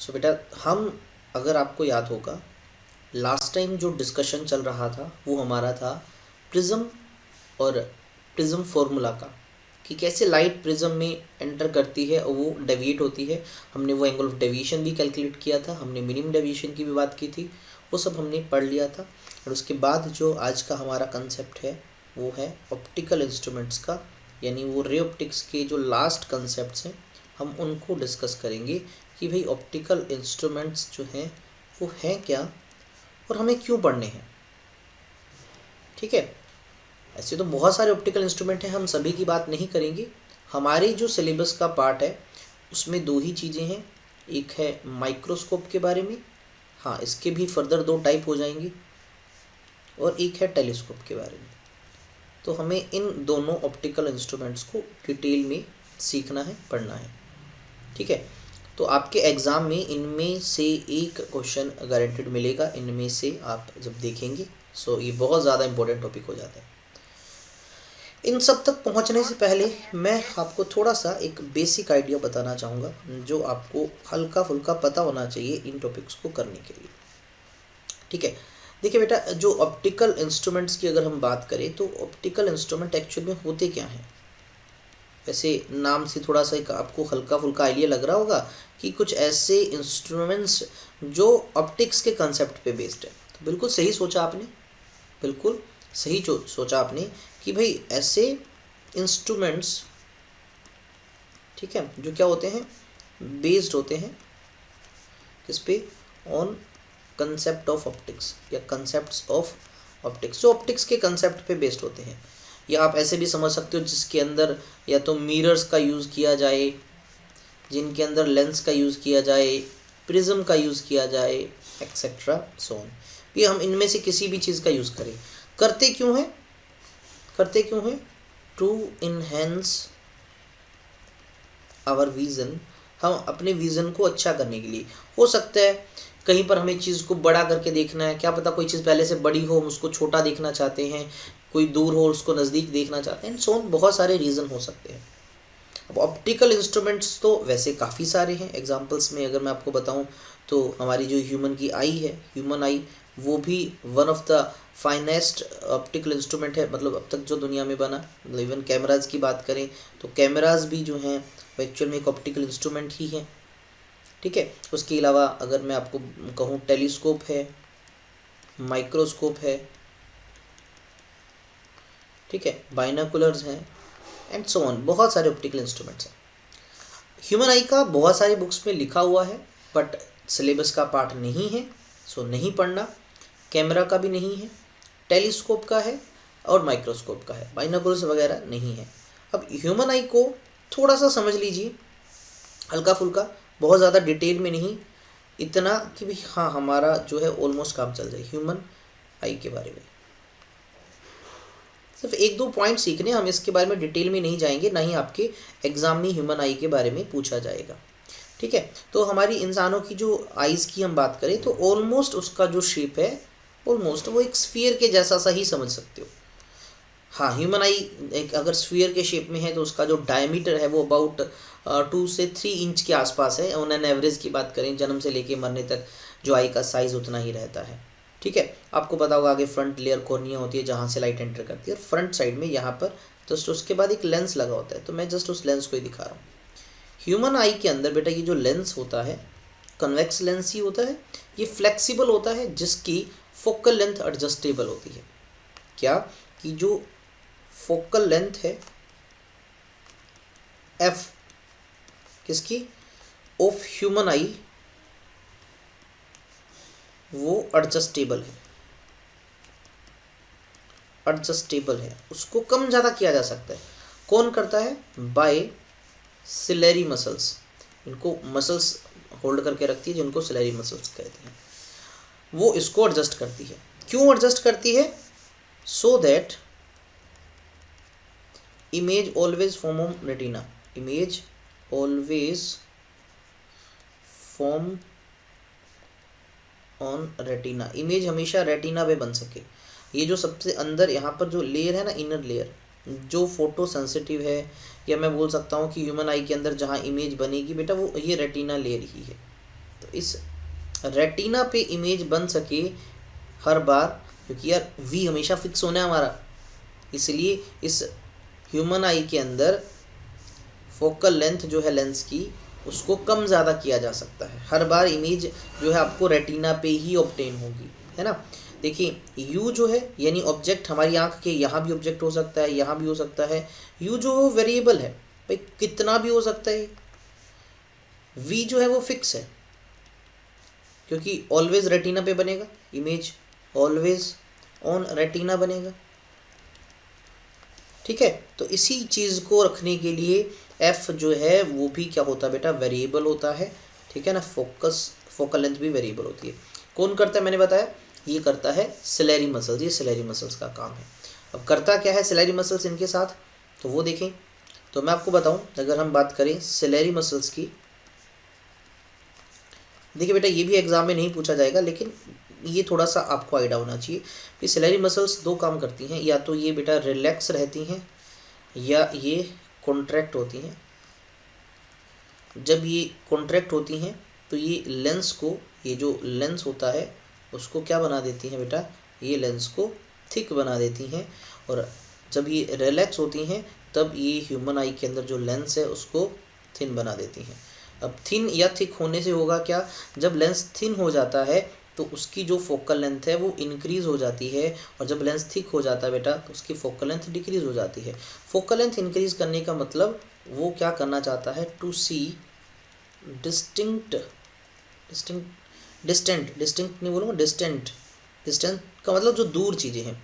सो बेटा हम, अगर आपको याद होगा, लास्ट टाइम जो डिस्कशन चल रहा था वो हमारा था प्रिज्म और प्रिज्म फॉर्मूला का, कि कैसे लाइट प्रिज्म में एंटर करती है और वो डेविएट होती है। हमने वो एंगल ऑफ डेविएशन भी कैलकुलेट किया था, हमने मिनिमम डेविएशन की भी बात की थी, वो सब हमने पढ़ लिया था। और उसके बाद जो आज का हमारा कंसेप्ट है वो है ऑप्टिकल इंस्ट्रूमेंट्स का, यानी वो रे ऑप्टिक्स के जो लास्ट कंसेप्ट्स हैं हम उनको डिस्कस करेंगे कि भाई ऑप्टिकल इंस्ट्रूमेंट्स जो हैं वो हैं क्या और हमें क्यों पढ़ने हैं। ठीक है, ऐसे तो बहुत सारे ऑप्टिकल इंस्ट्रूमेंट हैं, हम सभी की बात नहीं करेंगे। हमारे जो सिलेबस का पार्ट है उसमें दो ही चीज़ें हैं, एक है माइक्रोस्कोप के बारे में, हाँ इसके भी फर्दर दो टाइप हो जाएंगे, और एक है टेलीस्कोप के बारे में। तो हमें इन दोनों ऑप्टिकल इंस्ट्रूमेंट्स को डिटेल में सीखना है, पढ़ना है। ठीक है, तो आपके एग्ज़ाम में इनमें से एक क्वेश्चन गारंटेड मिलेगा, इनमें से आप जब देखेंगे। सो ये बहुत ज़्यादा इंपॉर्टेंट टॉपिक हो जाता है। इन सब तक पहुंचने से पहले मैं आपको थोड़ा सा एक बेसिक आइडिया बताना चाहूँगा जो आपको हल्का फुल्का पता होना चाहिए इन टॉपिक्स को करने के लिए। ठीक है, देखिए बेटा, जो ऑप्टिकल इंस्ट्रूमेंट्स की अगर हम बात करें तो ऑप्टिकल इंस्ट्रूमेंट एक्चुअल में होते क्या हैं। वैसे नाम से थोड़ा सा एक आपको हल्का फुल्का आइडिया लग रहा होगा कि कुछ ऐसे इंस्ट्रूमेंट्स जो ऑप्टिक्स के कंसेप्ट पे बेस्ड है। तो बिल्कुल सही सोचा आपने, बिल्कुल सही सोचा आपने कि भाई ऐसे इंस्ट्रूमेंट्स, ठीक है, जो क्या होते हैं, बेस्ड होते हैं किस पे, ऑन कंसेप्ट ऑफ ऑप्टिक्स या कंसेप्ट्स ऑफ ऑप्टिक्स, जो ऑप्टिक्स के कंसेप्ट पे बेस्ड होते हैं। या आप ऐसे भी समझ सकते हो जिसके अंदर या तो मिरर्स का यूज़ किया जाए, जिनके अंदर लेंस का यूज़ किया जाए, प्रिज्म का यूज़ किया जाए, एक्सेट्रा सो ऑन। ये हम इनमें से किसी भी चीज़ का यूज़ करें, करते क्यों हैं, टू इनहेंस आवर विज़न, हम अपने विज़न को अच्छा करने के लिए। हो सकता है कहीं पर हमें चीज़ को बड़ा करके देखना है, क्या पता कोई चीज़ पहले से बड़ी हो, हम उसको छोटा देखना चाहते हैं, कोई दूर हो उसको नज़दीक देखना चाहते हैं, सो बहुत सारे रीज़न हो सकते हैं। अब ऑप्टिकल इंस्ट्रूमेंट्स तो वैसे काफ़ी सारे हैं। एग्जांपल्स में अगर मैं आपको बताऊं तो हमारी जो ह्यूमन की आई है, ह्यूमन आई, वो भी one of the finest optical instrument है, मतलब अब तक जो दुनिया में बना। मतलब इवन कैमराज़ की बात करें तो कैमराज़ भी जो हैं वो एक्चुअल में एक ऑप्टिकल इंस्ट्रूमेंट ही हैं। ठीक है, उसके अलावा अगर मैं आपको कहूँ टेलीस्कोप है, माइक्रोस्कोप है, ठीक है, बाइनोकुलर्स हैं, एंड सो ऑन, बहुत सारे ऑप्टिकल इंस्ट्रूमेंट्स हैं। ह्यूमन आई का बहुत सारी बुक्स में लिखा हुआ है बट सिलेबस का पार्ट नहीं है, सो नहीं पढ़ना। कैमरा का भी नहीं है, टेलीस्कोप का है और माइक्रोस्कोप का है, बाइनोकुलर्स वगैरह नहीं है। अब ह्यूमन आई को थोड़ा सा समझ लीजिए, हल्का फुल्का, बहुत ज़्यादा डिटेल में नहीं, इतना कि भाई हाँ हमारा जो है ऑलमोस्ट काम चल जाए ह्यूमन आई के बारे में। सिर्फ एक दो पॉइंट सीखने, हम इसके बारे में डिटेल में नहीं जाएंगे, ना ही आपके एग्जाम में ह्यूमन आई के बारे में पूछा जाएगा। ठीक है, तो हमारी इंसानों की जो आइज़ की हम बात करें तो ऑलमोस्ट उसका जो शेप है ऑलमोस्ट वो एक स्फीयर के जैसा सा ही समझ सकते हो। हाँ, ह्यूमन आई एक अगर स्फीयर के शेप में है तो उसका जो डायमीटर है वो अबाउट 2 से 3 इंच के आसपास है। ऑन एन एवरेज की बात करें, जन्म से लेके मरने तक जो आई का साइज़ उतना ही रहता है। ठीक है, आपको पता होगा आगे फ्रंट लेयर कॉर्निया होती है जहाँ से लाइट एंटर करती है, और फ्रंट साइड में यहाँ पर जस्ट उसके बाद एक लेंस लगा होता है। तो मैं जस्ट उस लेंस को ही दिखा रहा हूँ। ह्यूमन आई के अंदर बेटा ये जो लेंस होता है कन्वेक्स लेंस ही होता है, ये फ्लेक्सिबल होता है, जिसकी फोकल लेंथ एडजस्टेबल होती है। क्या कि जो फोकल लेंथ है एफ किसकी, ऑफ ह्यूमन आई, वो एडजस्टेबल है, उसको कम ज़्यादा किया जा सकता है। कौन करता है, बाय सिलेरी मसल्स, इनको मसल्स होल्ड करके रखती है जिनको सिलेरी मसल्स कहते हैं, वो इसको एडजस्ट करती है। क्यों एडजस्ट करती है, so that image always form on retina, image always form on retina, image हमेशा रेटिना पे बन सके। ये जो सबसे अंदर यहाँ पर जो लेयर है ना, इनर लेयर, जो फोटो सेंसिटिव है, या मैं बोल सकता हूँ कि ह्यूमन आई के अंदर जहाँ इमेज बनेगी बेटा वो ये रेटिना लेयर ही है। तो इस रेटिना पे इमेज बन सके हर बार, क्योंकि यार वी हमेशा फिक्स होना है हमारा, इसलिए इस ह्यूमन आई के अंदर फोकल लेंथ जो है लेंस की उसको कम ज़्यादा किया जा सकता है। हर बार इमेज जो है आपको रेटिना पे ही ऑब्टेन होगी, है ना। देखिए यू जो है यानी ऑब्जेक्ट हमारी आंख के यहाँ भी ऑब्जेक्ट हो सकता है, यहाँ भी हो सकता है। यू जो वो वेरिएबल है भाई, कितना भी हो सकता है। वी जो है वो फिक्स है, क्योंकि ऑलवेज रेटिना पे बनेगा, इमेज ऑलवेज ऑन रेटिना बनेगा, ठीक है। तो इसी चीज़ को रखने के लिए एफ जो है वो भी क्या होता है बेटा, वेरिएबल होता है, ठीक है ना। फोकल लेंथ भी वेरिएबल होती है। कौन करता है, मैंने बताया ये करता है सिलेरी मसल्स, ये सिलेरी मसल्स का काम है। अब करता क्या है सिलेरी मसल्स इनके साथ, तो वो देखें। तो मैं आपको बताऊं, अगर हम बात करें सिलेरी मसल्स की, देखिए बेटा ये भी एग्जाम में नहीं पूछा जाएगा, लेकिन ये थोड़ा सा आपको आइडिया होना चाहिए कि सिलेरी मसल्स दो काम करती हैं, या तो ये बेटा रिलैक्स रहती हैं या ये कॉन्ट्रैक्ट होती हैं। जब ये कॉन्ट्रैक्ट होती हैं तो ये लेंस को, ये जो लेंस होता है उसको क्या बना देती हैं बेटा, ये लेंस को थिक बना देती हैं। और जब ये रिलैक्स होती हैं तब ये ह्यूमन आई के अंदर जो लेंस है उसको थिन बना देती हैं। अब थिन या थिक होने से होगा क्या, जब लेंस थिन हो जाता है तो उसकी जो फोकल लेंथ है वो इंक्रीज़ हो जाती है, और जब लेंस थिक हो जाता है बेटा तो उसकी फोकल लेंथ डिक्रीज़ हो जाती है। फोकल लेंथ इंक्रीज़ करने का मतलब वो क्या करना चाहता है, टू सी डिस्टिंक्ट नहीं बोलूँगा, डिस्टेंट का मतलब जो दूर चीज़ें हैं,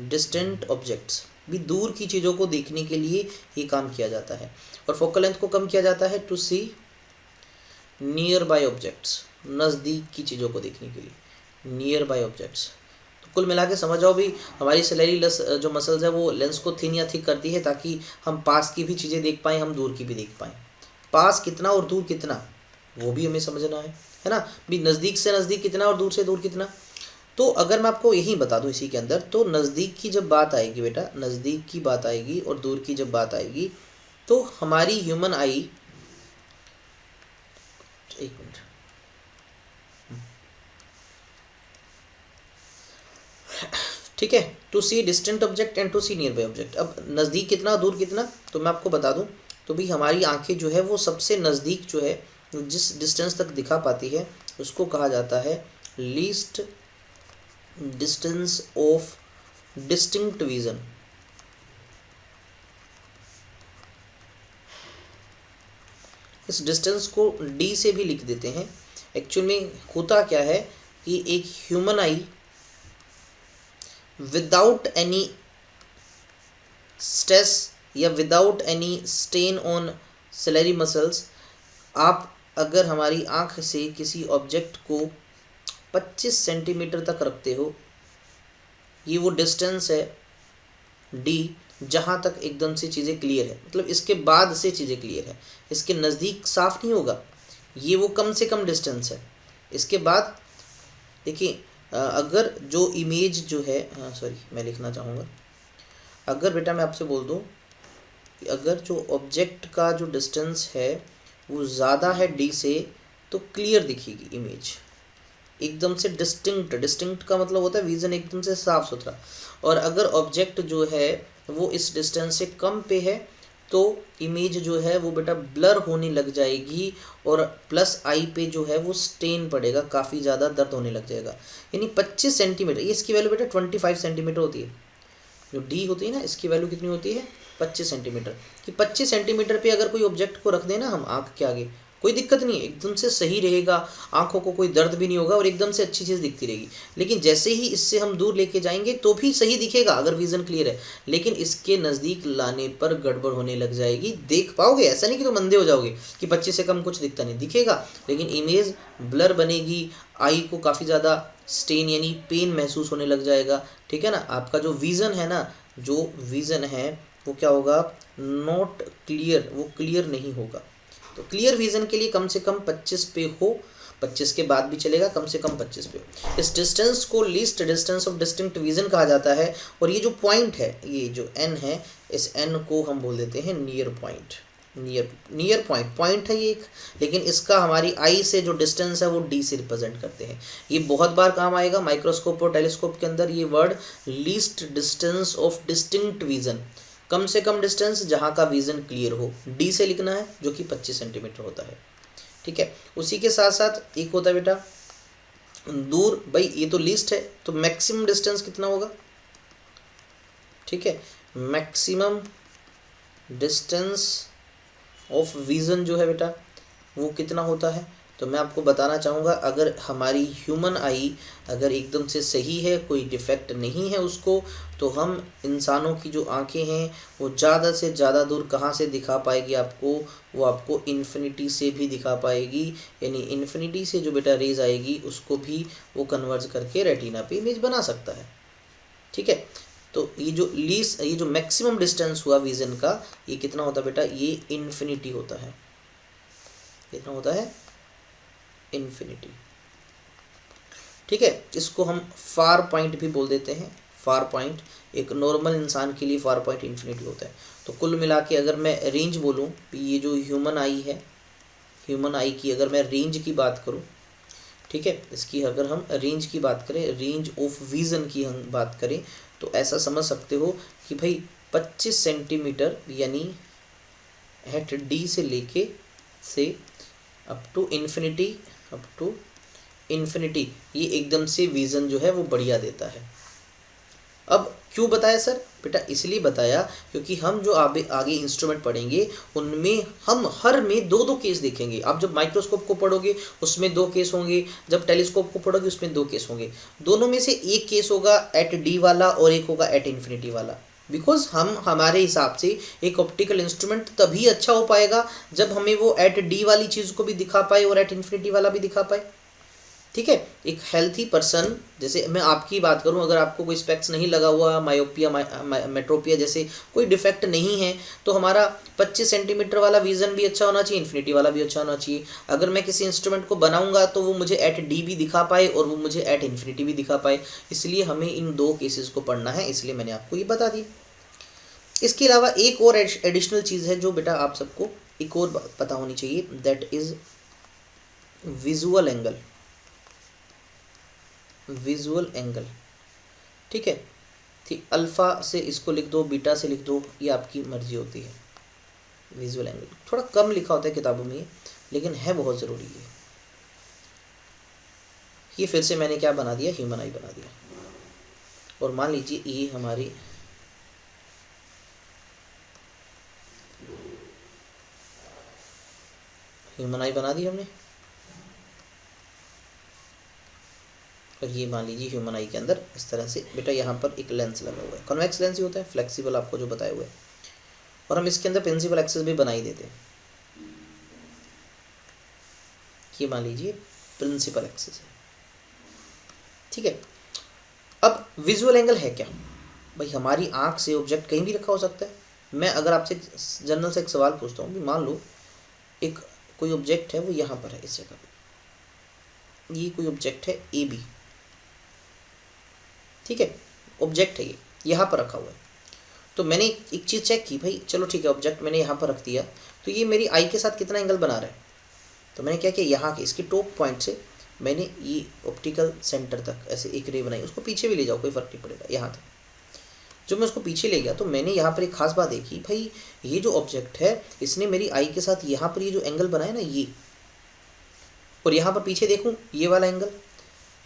डिस्टेंट ऑब्जेक्ट्स भी दूर की चीज़ों को देखने के लिए ये काम किया जाता है। और फोकल लेंथ को कम किया जाता है to see nearby objects, नज़दीक की चीज़ों को देखने के लिए, नियर बाय ऑब्जेक्ट्स। तो कुल मिला के समझ जाओ भी, हमारी सिलेरी जो मसल्स है वो लेंस को थिन या थिक करती है ताकि हम पास की भी चीज़ें देख पाएँ, हम दूर की भी देख पाएँ। पास कितना और दूर कितना वो भी हमें समझना है ना, भी नज़दीक से नज़दीक कितना और दूर से दूर कितना। तो अगर मैं आपको यही बता दूं इसी के अंदर, तो नज़दीक की जब बात आएगी बेटा, नज़दीक की बात आएगी और दूर की जब बात आएगी, तो हमारी ह्यूमन आई, एक मिनट, ठीक है, to see distant object and to see nearby object. अब नज़दीक कितना दूर कितना, तो मैं आपको बता दूं, तो भी हमारी आंखें जो है वो सबसे नज़दीक जो है, जिस डिस्टेंस तक दिखा पाती है उसको कहा जाता है least distance of distinct vision. इस डिस्टेंस को डी से भी लिख देते हैं। एक्चुअल में होता क्या है कि एक human eye without any stress या without any strain on ciliary muscles, आप अगर हमारी आँख से किसी ऑब्जेक्ट को 25 सेंटीमीटर तक रखते हो, ये वो डिस्टेंस है डी जहाँ तक एकदम से चीज़ें क्लियर है, मतलब इसके बाद से चीज़ें क्लियर है, इसके नज़दीक साफ नहीं होगा, ये वो कम से कम डिस्टेंस है। इसके बाद देखिए अगर जो इमेज जो है, सॉरी मैं लिखना चाहूँगा, अगर बेटा मैं आपसे बोल दूँ कि अगर जो ऑब्जेक्ट का जो डिस्टेंस है वो ज़्यादा है डी से, तो क्लियर दिखेगी इमेज, एकदम से डिस्टिंक्ट का मतलब होता है विज़न एकदम से साफ सुथरा। और अगर ऑब्जेक्ट जो है वो इस डिस्टेंस से कम पे है तो इमेज जो है वो बेटा ब्लर होने लग जाएगी, और प्लस आई पे जो है वो स्टेन पड़ेगा, काफ़ी ज़्यादा दर्द होने लग जाएगा। यानी 25 सेंटीमीटर, ये इसकी वैल्यू बेटा 25 सेंटीमीटर होती है, जो डी होती है ना इसकी वैल्यू कितनी होती है 25 सेंटीमीटर। कि 25 सेंटीमीटर पे अगर कोई ऑब्जेक्ट को रख देना हम आँख के आगे, कोई दिक्कत नहीं है, एकदम से सही रहेगा, आंखों को कोई दर्द भी नहीं होगा और एकदम से अच्छी चीज़ दिखती रहेगी। लेकिन जैसे ही इससे हम दूर लेके जाएंगे तो भी सही दिखेगा अगर विज़न क्लियर है, लेकिन इसके नज़दीक लाने पर गड़बड़ होने लग जाएगी, देख पाओगे, ऐसा नहीं कि तुम अंधे हो जाओगे कि 25 से कम कुछ दिखता नहीं, दिखेगा लेकिन इमेज ब्लर बनेगी, आई को काफ़ी ज़्यादा स्टेन यानी पेन महसूस होने लग जाएगा, ठीक है ना। आपका जो विज़न है ना, जो विज़न है वो क्या होगा, नॉट क्लियर, वो क्लियर नहीं होगा। तो क्लियर विज़न के लिए कम से कम 25 पे हो, 25 के बाद भी चलेगा, कम से कम 25 पे हो। इस डिस्टेंस को least distance of distinct vision कहा जाता है। और ये जो पॉइंट है, ये जो एन है, इस एन को हम बोल देते हैं नियर पॉइंट, नियर पॉइंट है ये एक, लेकिन इसका हमारी आई से जो डिस्टेंस है वो डी से रिप्रेजेंट करते हैं। ये बहुत बार काम आएगा माइक्रोस्कोप और टेलीस्कोप के अंदर, ये word least distance of distinct vision, कम से कम डिस्टेंस जहाँ का विजन क्लियर हो, डी से लिखना है, जो कि 25 सेंटीमीटर होता है। ठीक है, उसी के साथ साथ एक होता है बेटा दूर, भाई ये तो लीस्ट है, तो मैक्सिमम डिस्टेंस कितना होगा। ठीक है, मैक्सिमम डिस्टेंस ऑफ विज़न जो है बेटा वो कितना होता है, तो मैं आपको बताना चाहूँगा, अगर हमारी ह्यूमन आई अगर एकदम से सही है, कोई डिफेक्ट नहीं है उसको, तो हम इंसानों की जो आंखें हैं वो ज़्यादा से ज़्यादा दूर कहाँ से दिखा पाएगी आपको, वो आपको इन्फिनिटी से भी दिखा पाएगी, यानी इन्फिनिटी से जो बेटा रेज आएगी उसको भी वो कन्वर्ज करके रेटिना पे इमेज बना सकता है। ठीक है, तो ये जो मैक्सिमम डिस्टेंस हुआ विजन का, ये कितना होता है बेटा, ये इन्फिनिटी होता है। कितना होता है, इन्फिनिटी। ठीक है, इसको हम फार पॉइंट भी बोल देते हैं। फार पॉइंट एक नॉर्मल इंसान के लिए फार पॉइंट इन्फिनिटी होता है। तो कुल मिला के अगर मैं रेंज बोलूँ, ये जो ह्यूमन आई है, ह्यूमन आई की अगर मैं रेंज की बात करूँ, ठीक है, इसकी अगर हम रेंज की बात करें, रेंज ऑफ विजन की हम बात करें, तो ऐसा समझ सकते हो कि भाई 25 सेंटीमीटर यानी एट डी से लेके से अप टू इन्फिनिटी, ये एकदम से विजन जो है वो बढ़िया देता है। अब क्यों बताया सर, बेटा इसलिए बताया क्योंकि हम जो आगे इंस्ट्रूमेंट पढ़ेंगे उनमें हम हर में दो दो केस देखेंगे। आप जब माइक्रोस्कोप को पढ़ोगे उसमें दो केस होंगे, जब टेलीस्कोप को पढ़ोगे उसमें दो केस होंगे। दोनों में से एक केस होगा एट डी वाला और एक होगा एट इन्फिनिटी वाला। बिकॉज हम हमारे हिसाब से एक ऑप्टिकल इंस्ट्रूमेंट तभी अच्छा हो पाएगा जब हमें वो एट डी वाली चीज़ को भी दिखा पाए और एट इन्फिनिटी वाला भी दिखा पाए। ठीक है, एक हेल्थी पर्सन, जैसे मैं आपकी बात करूं, अगर आपको कोई स्पेक्स नहीं लगा हुआ, मायोपिया मेट्रोपिया जैसे कोई डिफेक्ट नहीं है, तो हमारा 25 सेंटीमीटर वाला विजन भी अच्छा होना चाहिए, इन्फिनिटी वाला भी अच्छा होना चाहिए। अगर मैं किसी इंस्ट्रूमेंट को बनाऊंगा तो वो मुझे एट डी भी दिखा पाए और वो मुझे एट इन्फिनिटी भी दिखा पाए, इसलिए हमें इन दो केसेस को पढ़ना है, इसलिए मैंने आपको ये बता दी। इसके अलावा एक और एडिशनल चीज़ है जो बेटा आप सबको एक और पता होनी चाहिए, that is visual angle. Visual angle, ठीक है, ठीक, अल्फ़ा से इसको लिख दो, बीटा से लिख दो, ये आपकी मर्जी होती है। विजुअल एंगल थोड़ा कम लिखा होता है किताबों में, लेकिन है बहुत ज़रूरी है। ये फिर से मैंने क्या बना दिया, ह्यूमन आई बना दिया। और मान लीजिए ये हमारी ह्यूमन आई बना दी हमने, और ये मान लीजिए ह्यूमन आई के अंदर इस तरह से बेटा यहाँ पर एक लेंस लगा हुआ है, कॉन्वेक्स लेंस ही होता है, फ्लेक्सिबल आपको जो बताए हुए, और हम इसके अंदर प्रिंसिपल एक्सिस भी बना ही देते हैं। ये मान लीजिए प्रिंसिपल एक्सिस है। ठीक है, अब विजुअल एंगल है क्या भाई, हमारी आंख से ऑब्जेक्ट कहीं भी रखा हो सकता है। मैं अगर आपसे जनरल से एक सवाल पूछता हूँ, मान लो एक कोई ऑब्जेक्ट है वो यहाँ पर है, इस जगह पर, ये कोई ऑब्जेक्ट है ए बी, ठीक है, ऑब्जेक्ट है ये यहाँ पर रखा हुआ है। तो मैंने एक चीज़ चेक की, भाई चलो ठीक है, ऑब्जेक्ट मैंने यहाँ पर रख दिया, तो ये मेरी आई के साथ कितना एंगल बना रहा है। तो मैंने क्या किया, यहाँ के इसके टॉप पॉइंट से मैंने ये ऑप्टिकल सेंटर तक ऐसे एक रे बनाई, उसको पीछे भी ले जाओ कोई फ़र्क नहीं पड़ेगा, यहाँ तक जब मैं उसको पीछे ले गया तो मैंने यहाँ पर एक खास बात देखी, भाई ये जो ऑब्जेक्ट है इसने मेरी आई के साथ यहाँ पर ये जो एंगल बनाया ना ये, और यहाँ पर पीछे देखूँ ये वाला एंगल,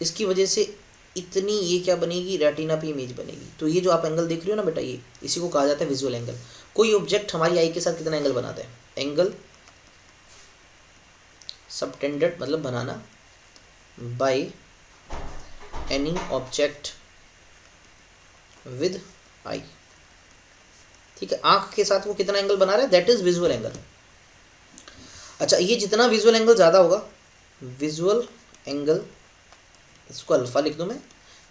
इसकी वजह से इतनी ये क्या बनेगी, रेटिना पे इमेज बनेगी। तो ये जो आप एंगल देख रहे हो ना बेटा, ये इसी को कहा जाता है विजुअल एंगल। कोई ऑब्जेक्ट हमारी आई के साथ कितना एंगल बनाता है, एंगल सबटेंडेड मतलब बनाना, by any object with eye. ठीक है, आंख के साथ वो कितना एंगल बना रहा है, दैट इज विजुअल एंगल। अच्छा, ये जितना विजुअल एंगल ज़्यादा होगा, विजुअल एंगल इसको अल्फा लिख दूं मैं,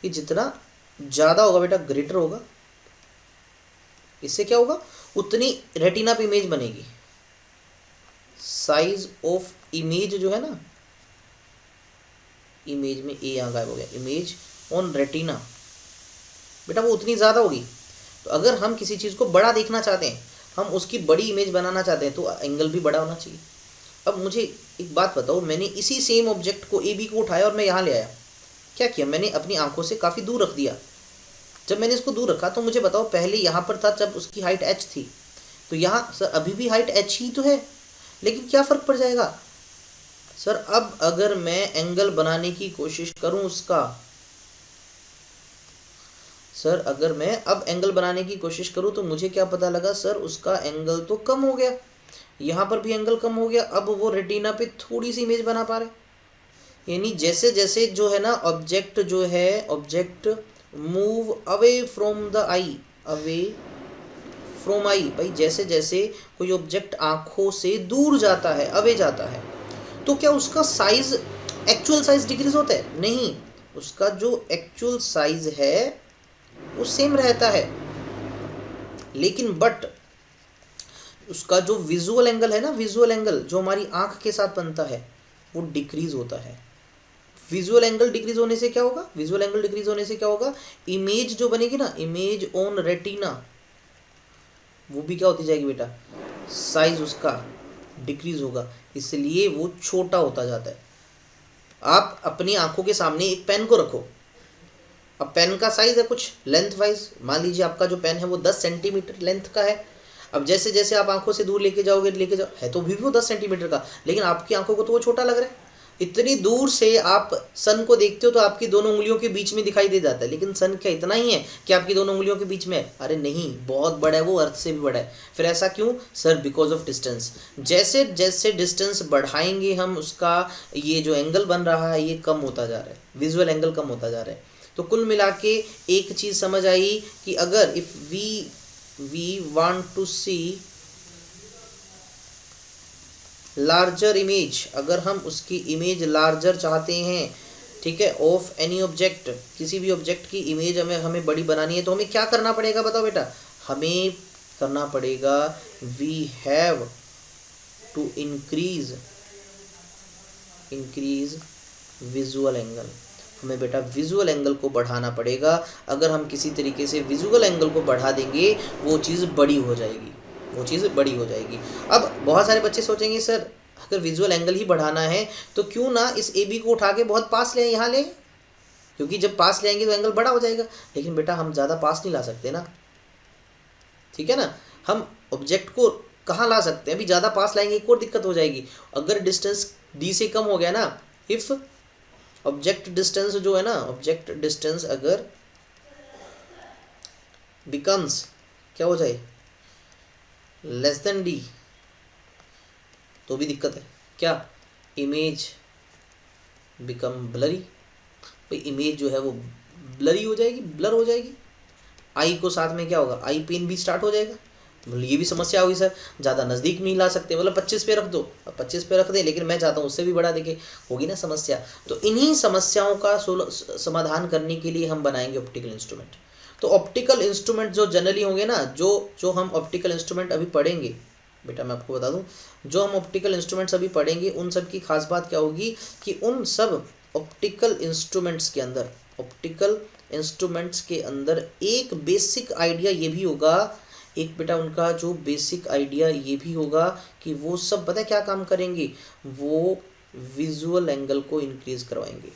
ये जितना ज़्यादा होगा बेटा ग्रेटर होगा, इससे क्या होगा, उतनी रेटिना पे इमेज बनेगी। साइज ऑफ इमेज जो है ना, इमेज में ए यहाँ गायब हो गया, इमेज ऑन रेटिना बेटा वो उतनी ज़्यादा होगी। तो अगर हम किसी चीज़ को बड़ा देखना चाहते हैं, हम उसकी बड़ी इमेज बनाना चाहते हैं तो एंगल भी बड़ा होना चाहिए। अब मुझे एक बात बताओ, मैंने इसी सेम ऑब्जेक्ट को ए बी को उठाया और मैं यहाँ ले आया, क्या किया मैंने, अपनी आंखों से काफ़ी दूर रख दिया। जब मैंने इसको दूर रखा तो मुझे बताओ, पहले यहाँ पर था जब उसकी हाइट h थी, तो यहाँ सर अभी भी हाइट h ही तो है, लेकिन क्या फ़र्क पड़ जाएगा सर। अब अगर मैं एंगल बनाने की कोशिश करूँ उसका, सर अगर मैं अब एंगल बनाने की कोशिश करूँ तो मुझे क्या पता लगा सर, उसका एंगल तो कम हो गया, यहाँ पर भी एंगल कम हो गया। अब वो रेटिना पे थोड़ी सी इमेज बना पा रहे, यानी जैसे जैसे जो है ना ऑब्जेक्ट जो है, object move away from the I, away from I, भाई जैसे जैसे कोई ऑब्जेक्ट आंखों से दूर जाता है, अवे जाता है, तो क्या उसका साइज, एक्चुअल साइज डिक्रीज होता है? नहीं, उसका जो एक्चुअल साइज है वो सेम रहता है, लेकिन बट उसका जो विजुअल एंगल है ना, विजुअल एंगल जो हमारी आंख के साथ बनता है वो डिक्रीज होता है। विजुअल एंगल डिक्रीज होने से क्या होगा, विजुअल एंगल डिक्रीज होने से क्या होगा, इमेज जो बनेगी ना, इमेज ऑन रेटिना, वो भी क्या होती जाएगी बेटा, साइज उसका डिक्रीज होगा, इसलिए वो छोटा होता जाता है। आप अपनी आंखों के सामने एक पेन को रखो, अब पेन का साइज है कुछ लेंथ वाइज, मान लीजिए आपका जो पेन है वो 10 सेंटीमीटर लेंथ का है। अब जैसे जैसे आप आंखों से दूर लेके जाओगे, लेके जाओ, है तो भी वो 10 सेंटीमीटर का, लेकिन आपकी आंखों को तो वो छोटा लग रहा है। इतनी दूर से आप सन को देखते हो तो आपकी दोनों उंगलियों के बीच में दिखाई दे जाता है, लेकिन सन क्या इतना ही है कि आपकी दोनों उंगलियों के बीच में है? अरे नहीं, बहुत बड़ा है वो, अर्थ से भी बड़ा है। फिर ऐसा क्यों सर? Because of distance. जैसे जैसे डिस्टेंस बढ़ाएंगे हम, उसका ये जो एंगल बन रहा है ये कम होता जा रहा है, विजुअल एंगल कम होता जा रहा है। तो कुल मिला के एक चीज़ समझ आई कि अगर if we want to see larger image, अगर हम उसकी इमेज लार्जर चाहते हैं, ठीक है, ऑफ एनी ऑब्जेक्ट, किसी भी ऑब्जेक्ट की इमेज हमें बड़ी बनानी है, तो हमें क्या करना पड़ेगा बताओ बेटा? हमें करना पड़ेगा, we have to increase visual angle. हमें बेटा विजुअल एंगल को बढ़ाना पड़ेगा। अगर हम किसी तरीके से विजुअल एंगल को बढ़ा देंगे, वो चीज़ बड़ी हो जाएगी, वो चीज़ बड़ी हो जाएगी। अब बहुत सारे बच्चे सोचेंगे सर अगर विजुअल एंगल ही बढ़ाना है तो क्यों ना इस ए बी को उठा के बहुत पास ले यहाँ ले, क्योंकि जब पास ले आएंगे तो एंगल बड़ा हो जाएगा। लेकिन बेटा हम ज़्यादा पास नहीं ला सकते ना, ठीक है ना, हम ऑब्जेक्ट को कहाँ ला सकते हैं? अभी ज़्यादा पास लाएंगे एक और दिक्कत हो जाएगी। अगर डिस्टेंस डी से कम हो गया ना, इफ़ ऑब्जेक्ट डिस्टेंस जो है ना, ऑब्जेक्ट डिस्टेंस अगर बिकम्स क्या हो जाए, लेस देन डी, तो भी दिक्कत है। क्या? इमेज बिकम ब्लरी, भाई इमेज जो है वो ब्लरी हो जाएगी, ब्लर हो जाएगी। आई को साथ में क्या होगा, आई पेन भी स्टार्ट हो जाएगा। ये भी समस्या होगी सर, ज़्यादा नज़दीक नहीं ला सकते, मतलब 25 पे रख दो, 25 पे रख दें, लेकिन मैं चाहता हूँ उससे भी बड़ा दिखे, होगी ना समस्या। तो इन्हीं समस्याओं का समाधान करने के लिए हम बनाएंगे ऑप्टिकल इंस्ट्रूमेंट। तो ऑप्टिकल इंस्ट्रूमेंट जो जनरली होंगे ना, जो हम ऑप्टिकल इंस्ट्रूमेंट अभी पढ़ेंगे बेटा, मैं आपको बता दूं, जो हम ऑप्टिकल इंस्ट्रूमेंट्स अभी पढ़ेंगे उन सब की खास बात क्या होगी कि उन सब ऑप्टिकल इंस्ट्रूमेंट्स के अंदर एक बेसिक आइडिया ये भी होगा, एक बेटा उनका जो बेसिक आइडिया ये भी होगा कि वो सब पता है क्या काम करेंगे, वो विजुअल एंगल को इंक्रीज करवाएंगे।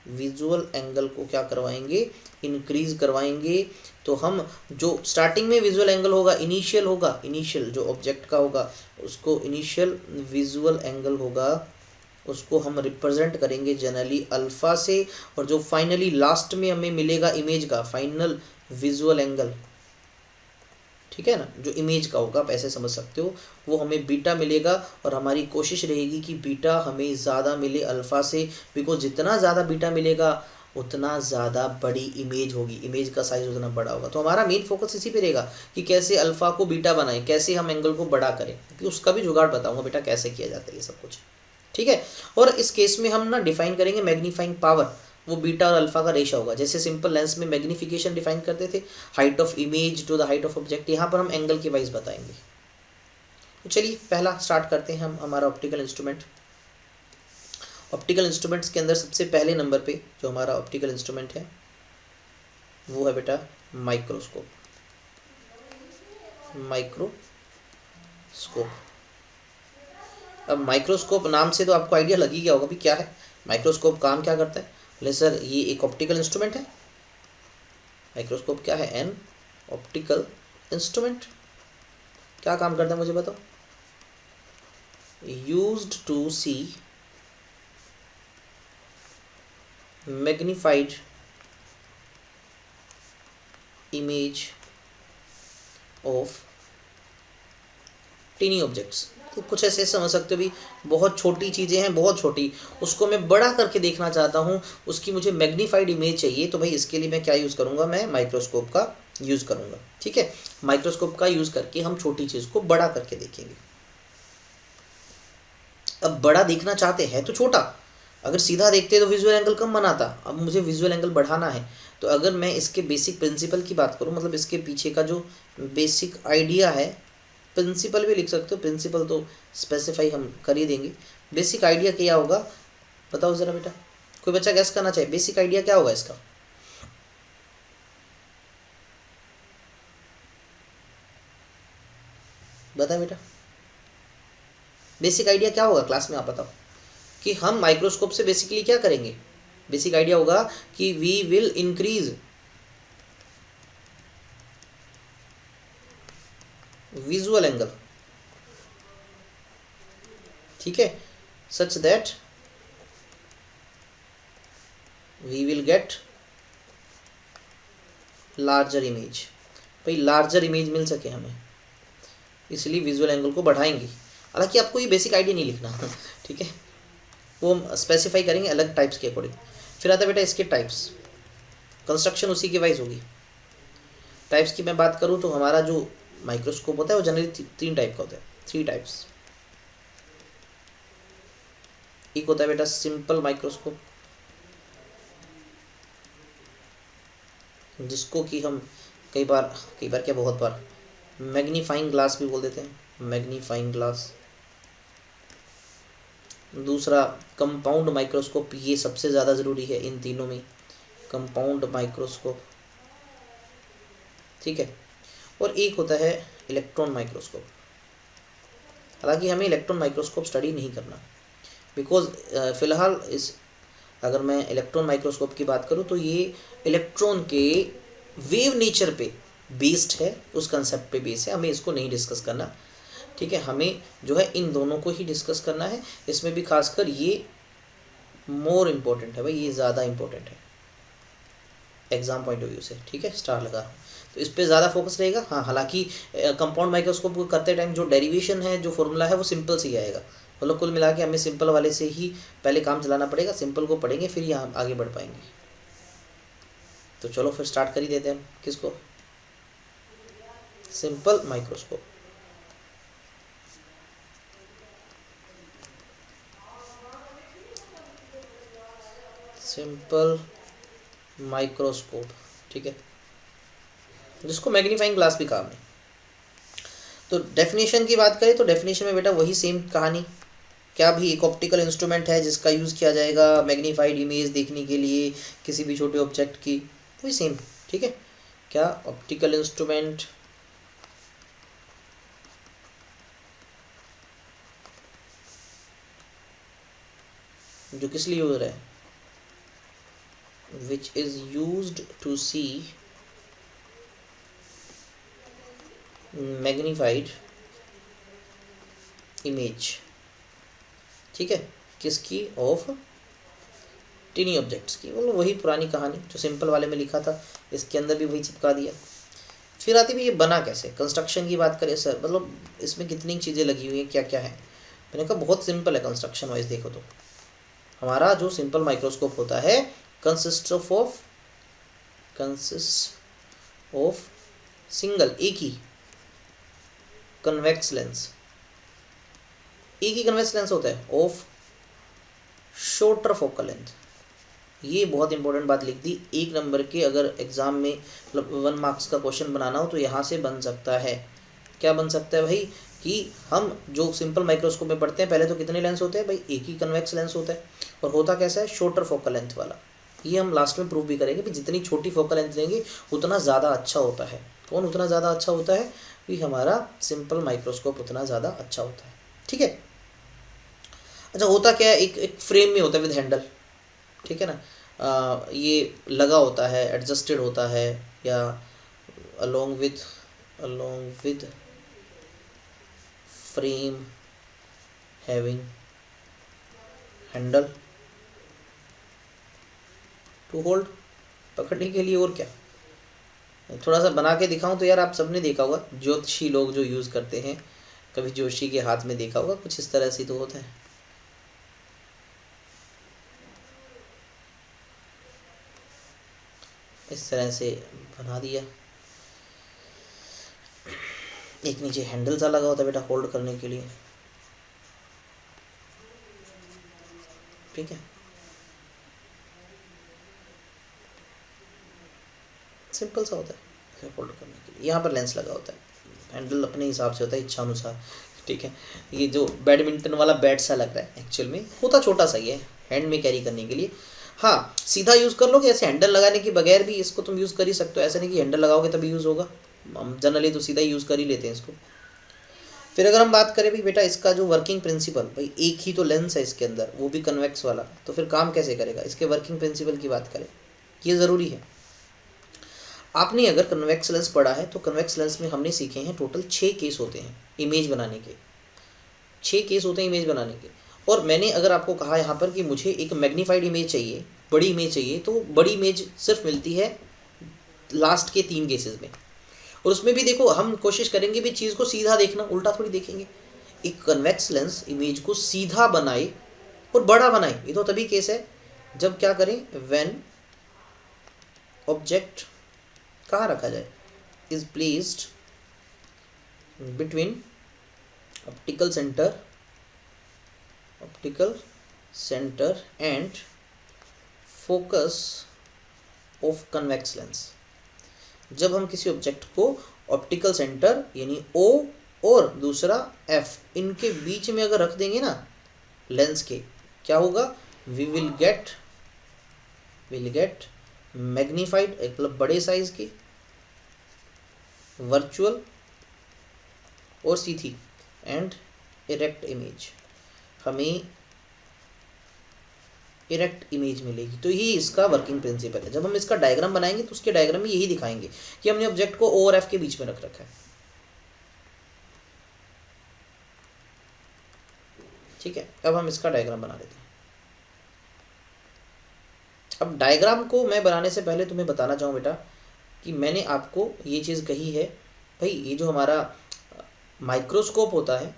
विजुअल एंगल को क्या करवाएंगे, इंक्रीज करवाएंगे। तो हम जो स्टार्टिंग में विजुअल एंगल होगा, इनिशियल जो ऑब्जेक्ट का होगा उसको इनिशियल विजुअल एंगल होगा, उसको हम रिप्रेजेंट करेंगे जनरली अल्फा से, और जो फाइनली लास्ट में हमें मिलेगा इमेज का फाइनल विजुअल एंगल, ठीक है ना, जो इमेज का होगा, आप ऐसे समझ सकते हो, वो हमें बीटा मिलेगा। और हमारी कोशिश रहेगी कि बीटा हमें ज़्यादा मिले अल्फ़ा से, बिकॉज जितना ज़्यादा बीटा मिलेगा उतना ज़्यादा बड़ी इमेज होगी, इमेज का साइज उतना बड़ा होगा। तो हमारा मेन फोकस इसी पे रहेगा कि कैसे अल्फ़ा को बीटा बनाएं, कैसे हम एंगल को बड़ा करें, क्योंकि उसका भी जुगाड़ बताऊँगा बेटा कैसे किया जाता है ये सब कुछ, ठीक है। और इस केस में हम ना डिफाइन करेंगे मैग्नीफाइंग पावर, वो बीटा और अल्फा का रेशा होगा। जैसे सिंपल लेंस में मैग्नीफिकेशन डिफाइन करते थे, height of image to the height of object, यहाँ पर हम एंगल के वाइज बताएंगे। तो चलिए पहला स्टार्ट करते हैं हम हमारा ऑप्टिकल इंस्ट्रूमेंट। ऑप्टिकल इंस्ट्रूमेंट्स के अंदर सबसे पहले नंबर पे जो हमारा ऑप्टिकल इंस्ट्रूमेंट है वो है बेटा माइक्रोस्कोप। स्कोप। अब माइक्रोस्कोप नाम से तो आपको आइडिया लग ही गया होगा भी क्या है माइक्रोस्कोप, काम क्या करता है। बोले सर ये एक ऑप्टिकल इंस्ट्रूमेंट है। माइक्रोस्कोप क्या है? An optical instrument. क्या काम करता है मुझे बताओ? Used to see magnified image of tiny objects. तो कुछ ऐसे समझ सकते हो भी, बहुत छोटी चीज़ें हैं, बहुत छोटी, उसको मैं बड़ा करके देखना चाहता हूँ, उसकी मुझे मैग्नीफाइड इमेज चाहिए, तो भाई इसके लिए मैं क्या यूज़ करूँगा? मैं माइक्रोस्कोप का यूज़ करूँगा। ठीक है, माइक्रोस्कोप का यूज़ करके हम छोटी चीज़ को बड़ा करके देखेंगे। अब बड़ा देखना चाहते हैं तो छोटा, अगर सीधा देखते तो विजुअल एंगल कम बनाता, अब मुझे विजुअल एंगल बढ़ाना है, तो अगर मैं इसके बेसिक प्रिंसिपल की बात करूँ, मतलब इसके पीछे का जो बेसिक आइडिया है, प्रिंसिपल भी लिख सकते हो, प्रिंसिपल तो स्पेसिफाई हम कर ही देंगे। बेसिक आइडिया क्या होगा बताओ ज़रा बेटा, कोई बच्चा गैस करना चाहिए, बेसिक आइडिया क्या होगा इसका? बता बेटा, बेसिक आइडिया क्या होगा क्लास में, आप बताओ कि हम माइक्रोस्कोप से बेसिकली क्या करेंगे। बेसिक आइडिया होगा कि we will increase visual angle, ठीक है, such that we will get larger image. भाई लार्जर इमेज मिल सके हमें, इसलिए विजुअल एंगल को बढ़ाएंगे। हालांकि आपको ये बेसिक आइडिया नहीं लिखना ठीक है, वो हम स्पेसिफाई करेंगे अलग टाइप्स के अकॉर्डिंग। फिर आता बेटा इसके टाइप्स, कंस्ट्रक्शन उसी के वाइज होगी। टाइप्स की मैं बात करूँ तो हमारा जो माइक्रोस्कोप होता है वो जनरली 3 टाइप का होता है, 3 टाइप्स। एक होता है बेटा सिंपल माइक्रोस्कोप, जिसको कि हम कई बार क्या बहुत बार मैग्नीफाइंग ग्लास भी बोल देते हैं, मैग्नीफाइंग ग्लास। दूसरा कंपाउंड माइक्रोस्कोप, ये सबसे ज़्यादा ज़रूरी है इन तीनों में, कंपाउंड माइक्रोस्कोप, ठीक है। और एक होता है इलेक्ट्रॉन माइक्रोस्कोप। हालांकि हमें इलेक्ट्रॉन माइक्रोस्कोप स्टडी नहीं करना, बिकॉज फ़िलहाल इस अगर मैं इलेक्ट्रॉन माइक्रोस्कोप की बात करूँ तो ये इलेक्ट्रॉन के वेव नेचर पे बेस्ड है, उस कंसेप्ट पे बेस्ड है, हमें इसको नहीं डिस्कस करना। ठीक है, हमें जो है इन दोनों को ही डिस्कस करना है। इसमें भी खासकर ये मोर इम्पोर्टेंट है भाई, ये ज़्यादा इम्पोर्टेंट है एग्जाम पॉइंट ऑफ व्यू से। ठीक है, स्टार लगा रहा हूँ तो इस पर ज़्यादा फोकस रहेगा। हाँ, हालांकि कंपाउंड माइक्रोस्कोप को करते टाइम जो डेरिवेशन है, जो फॉर्मूला है, वो सिंपल से ही आएगा। मतलब कुल मिला के हमें सिंपल वाले से ही पहले काम चलाना पड़ेगा, सिंपल को पढ़ेंगे फिर यहाँ आगे बढ़ पाएंगे। तो चलो फिर स्टार्ट कर ही देते हैं, किसको? Simple microscope. सिंपल माइक्रोस्कोप, ठीक है, जिसको मैग्नीफाइंग ग्लास भी काम है। तो डेफिनेशन की बात करें तो डेफिनेशन में बेटा वही सेम कहानी, क्या भी एक ऑप्टिकल इंस्ट्रूमेंट है जिसका यूज़ किया जाएगा मैग्नीफाइड इमेज देखने के लिए किसी भी छोटे ऑब्जेक्ट की, वही सेम। ठीक है, क्या ऑप्टिकल इंस्ट्रूमेंट जो किस लिए यूज है, which is used to see magnified image, ठीक है, किसकी? ऑफ टीनी ऑब्जेक्ट्स की। मतलब वही पुरानी कहानी जो सिंपल वाले में लिखा था, इसके अंदर भी वही चिपका दिया। फिर आती भी ये बना कैसे, कंस्ट्रक्शन की बात करें सर, मतलब इसमें कितनी चीज़ें लगी हुई हैं, क्या क्या है। मैंने कहा बहुत सिंपल है कंस्ट्रक्शन वाइज देखो तो। हमारा जो सिंपल माइक्रोस्कोप होता है कंसिस्ट ऑफ सिंगल, एक ही कन्वेक्स लेंस, एक ही कन्वेक्स लेंस होता है ऑफ शॉर्टर फोकल लेंथ। ये बहुत इंपॉर्टेंट बात लिख दी, 1 नंबर के अगर एग्जाम में मतलब 1 मार्क्स का क्वेश्चन बनाना हो तो यहाँ से बन सकता है। क्या बन सकता है भाई, कि हम जो सिंपल माइक्रोस्कोप में पढ़ते हैं पहले तो कितने लेंस होते हैं भाई, एक ही कन्वेक्स लेंस होता है, और होता कैसा है, शॉर्टर फोकल लेंथ वाला। ये हम लास्ट में प्रूव भी करेंगे कि जितनी छोटी फोकल लेंथ लेंगे उतना ज़्यादा अच्छा होता है। कौन उतना ज़्यादा अच्छा होता है? क्योंकि हमारा सिंपल माइक्रोस्कोप उतना ज़्यादा अच्छा होता है। ठीक है। अच्छा, होता क्या है, एक फ्रेम में होता है विद हैंडल, ठीक है ना। ये लगा होता है, एडजस्टेड होता है, या along with frame having handle to hold, पकड़ने के लिए। और क्या, थोड़ा सा बना के दिखाऊं तो यार, आप सबने देखा होगा ज्योतिषी लोग जो यूज़ करते हैं, कभी ज्योतिषी के हाथ में देखा होगा, कुछ इस तरह से तो होता है। इस तरह से बना दिया, एक नीचे हैंडल सा लगा होता है बेटा होल्ड करने के लिए, ठीक है। सिंपल सा होता है होल्ड करने के लिए। यहाँ पर लेंस लगा होता है, हैंडल अपने हिसाब से होता है, इच्छा अनुसार, ठीक है। ये जो बैडमिंटन वाला बैट सा लग रहा है, एक्चुअल में होता छोटा सा ही है, हैंड में कैरी करने के लिए। हाँ, सीधा यूज़ कर लोगे, ऐसे हैंडल लगाने के बगैर भी इसको तुम यूज़ कर ही सकते हो, ऐसा नहीं कि हैंडल लगाओगे तभी यूज़ होगा। हम जनरली तो सीधा ही यूज़ कर ही लेते हैं इसको। फिर अगर हम बात करें भाई बेटा इसका जो वर्किंग प्रिंसिपल, भाई एक ही तो लेंस है इसके अंदर, वो भी कन्वेक्स वाला, तो फिर काम कैसे करेगा, इसके वर्किंग प्रिंसिपल की बात करें, ये ज़रूरी है। आपने अगर कन्वेक्स लेंस पढ़ा है तो कन्वेक्स लेंस में हमने सीखे हैं टोटल 6 केस होते हैं इमेज बनाने के, 6 केस होते हैं इमेज बनाने के। और मैंने अगर आपको कहा यहाँ पर कि मुझे एक मैग्नीफाइड इमेज चाहिए, बड़ी इमेज चाहिए, तो बड़ी इमेज सिर्फ मिलती है लास्ट के 3 केसेस में। और उसमें भी देखो हम कोशिश करेंगे भी चीज़ को सीधा देखना, उल्टा थोड़ी देखेंगे। एक कन्वेक्स लेंस इमेज को सीधा बनाए और बड़ा बनाए, ये तो तभी केस है जब क्या करें, व्हेन ऑब्जेक्ट कहाँ रखा जाए, is placed between optical centre and focus of convex lens. जब हम किसी ऑब्जेक्ट को ऑप्टिकल सेंटर यानी O और दूसरा F, इनके बीच में अगर रख देंगे ना लेंस के, क्या होगा, वी विल गेट मैग्नीफाइड, मतलब बड़े साइज की वर्चुअल और सीधी एंड इरेक्ट इमेज, हमें इरेक्ट इमेज मिलेगी। तो ये इसका वर्किंग प्रिंसिपल है। जब हम इसका डायग्राम बनाएंगे तो उसके डायग्राम में यही दिखाएंगे कि हमने ऑब्जेक्ट को O और F के बीच में रख रखा है, ठीक है। अब हम इसका डायग्राम बना लेते हैं। अब डायग्राम को मैं बनाने से पहले तुम्हें बताना चाहूँ बेटा कि मैंने आपको ये चीज़ कही है, भाई ये जो हमारा माइक्रोस्कोप होता है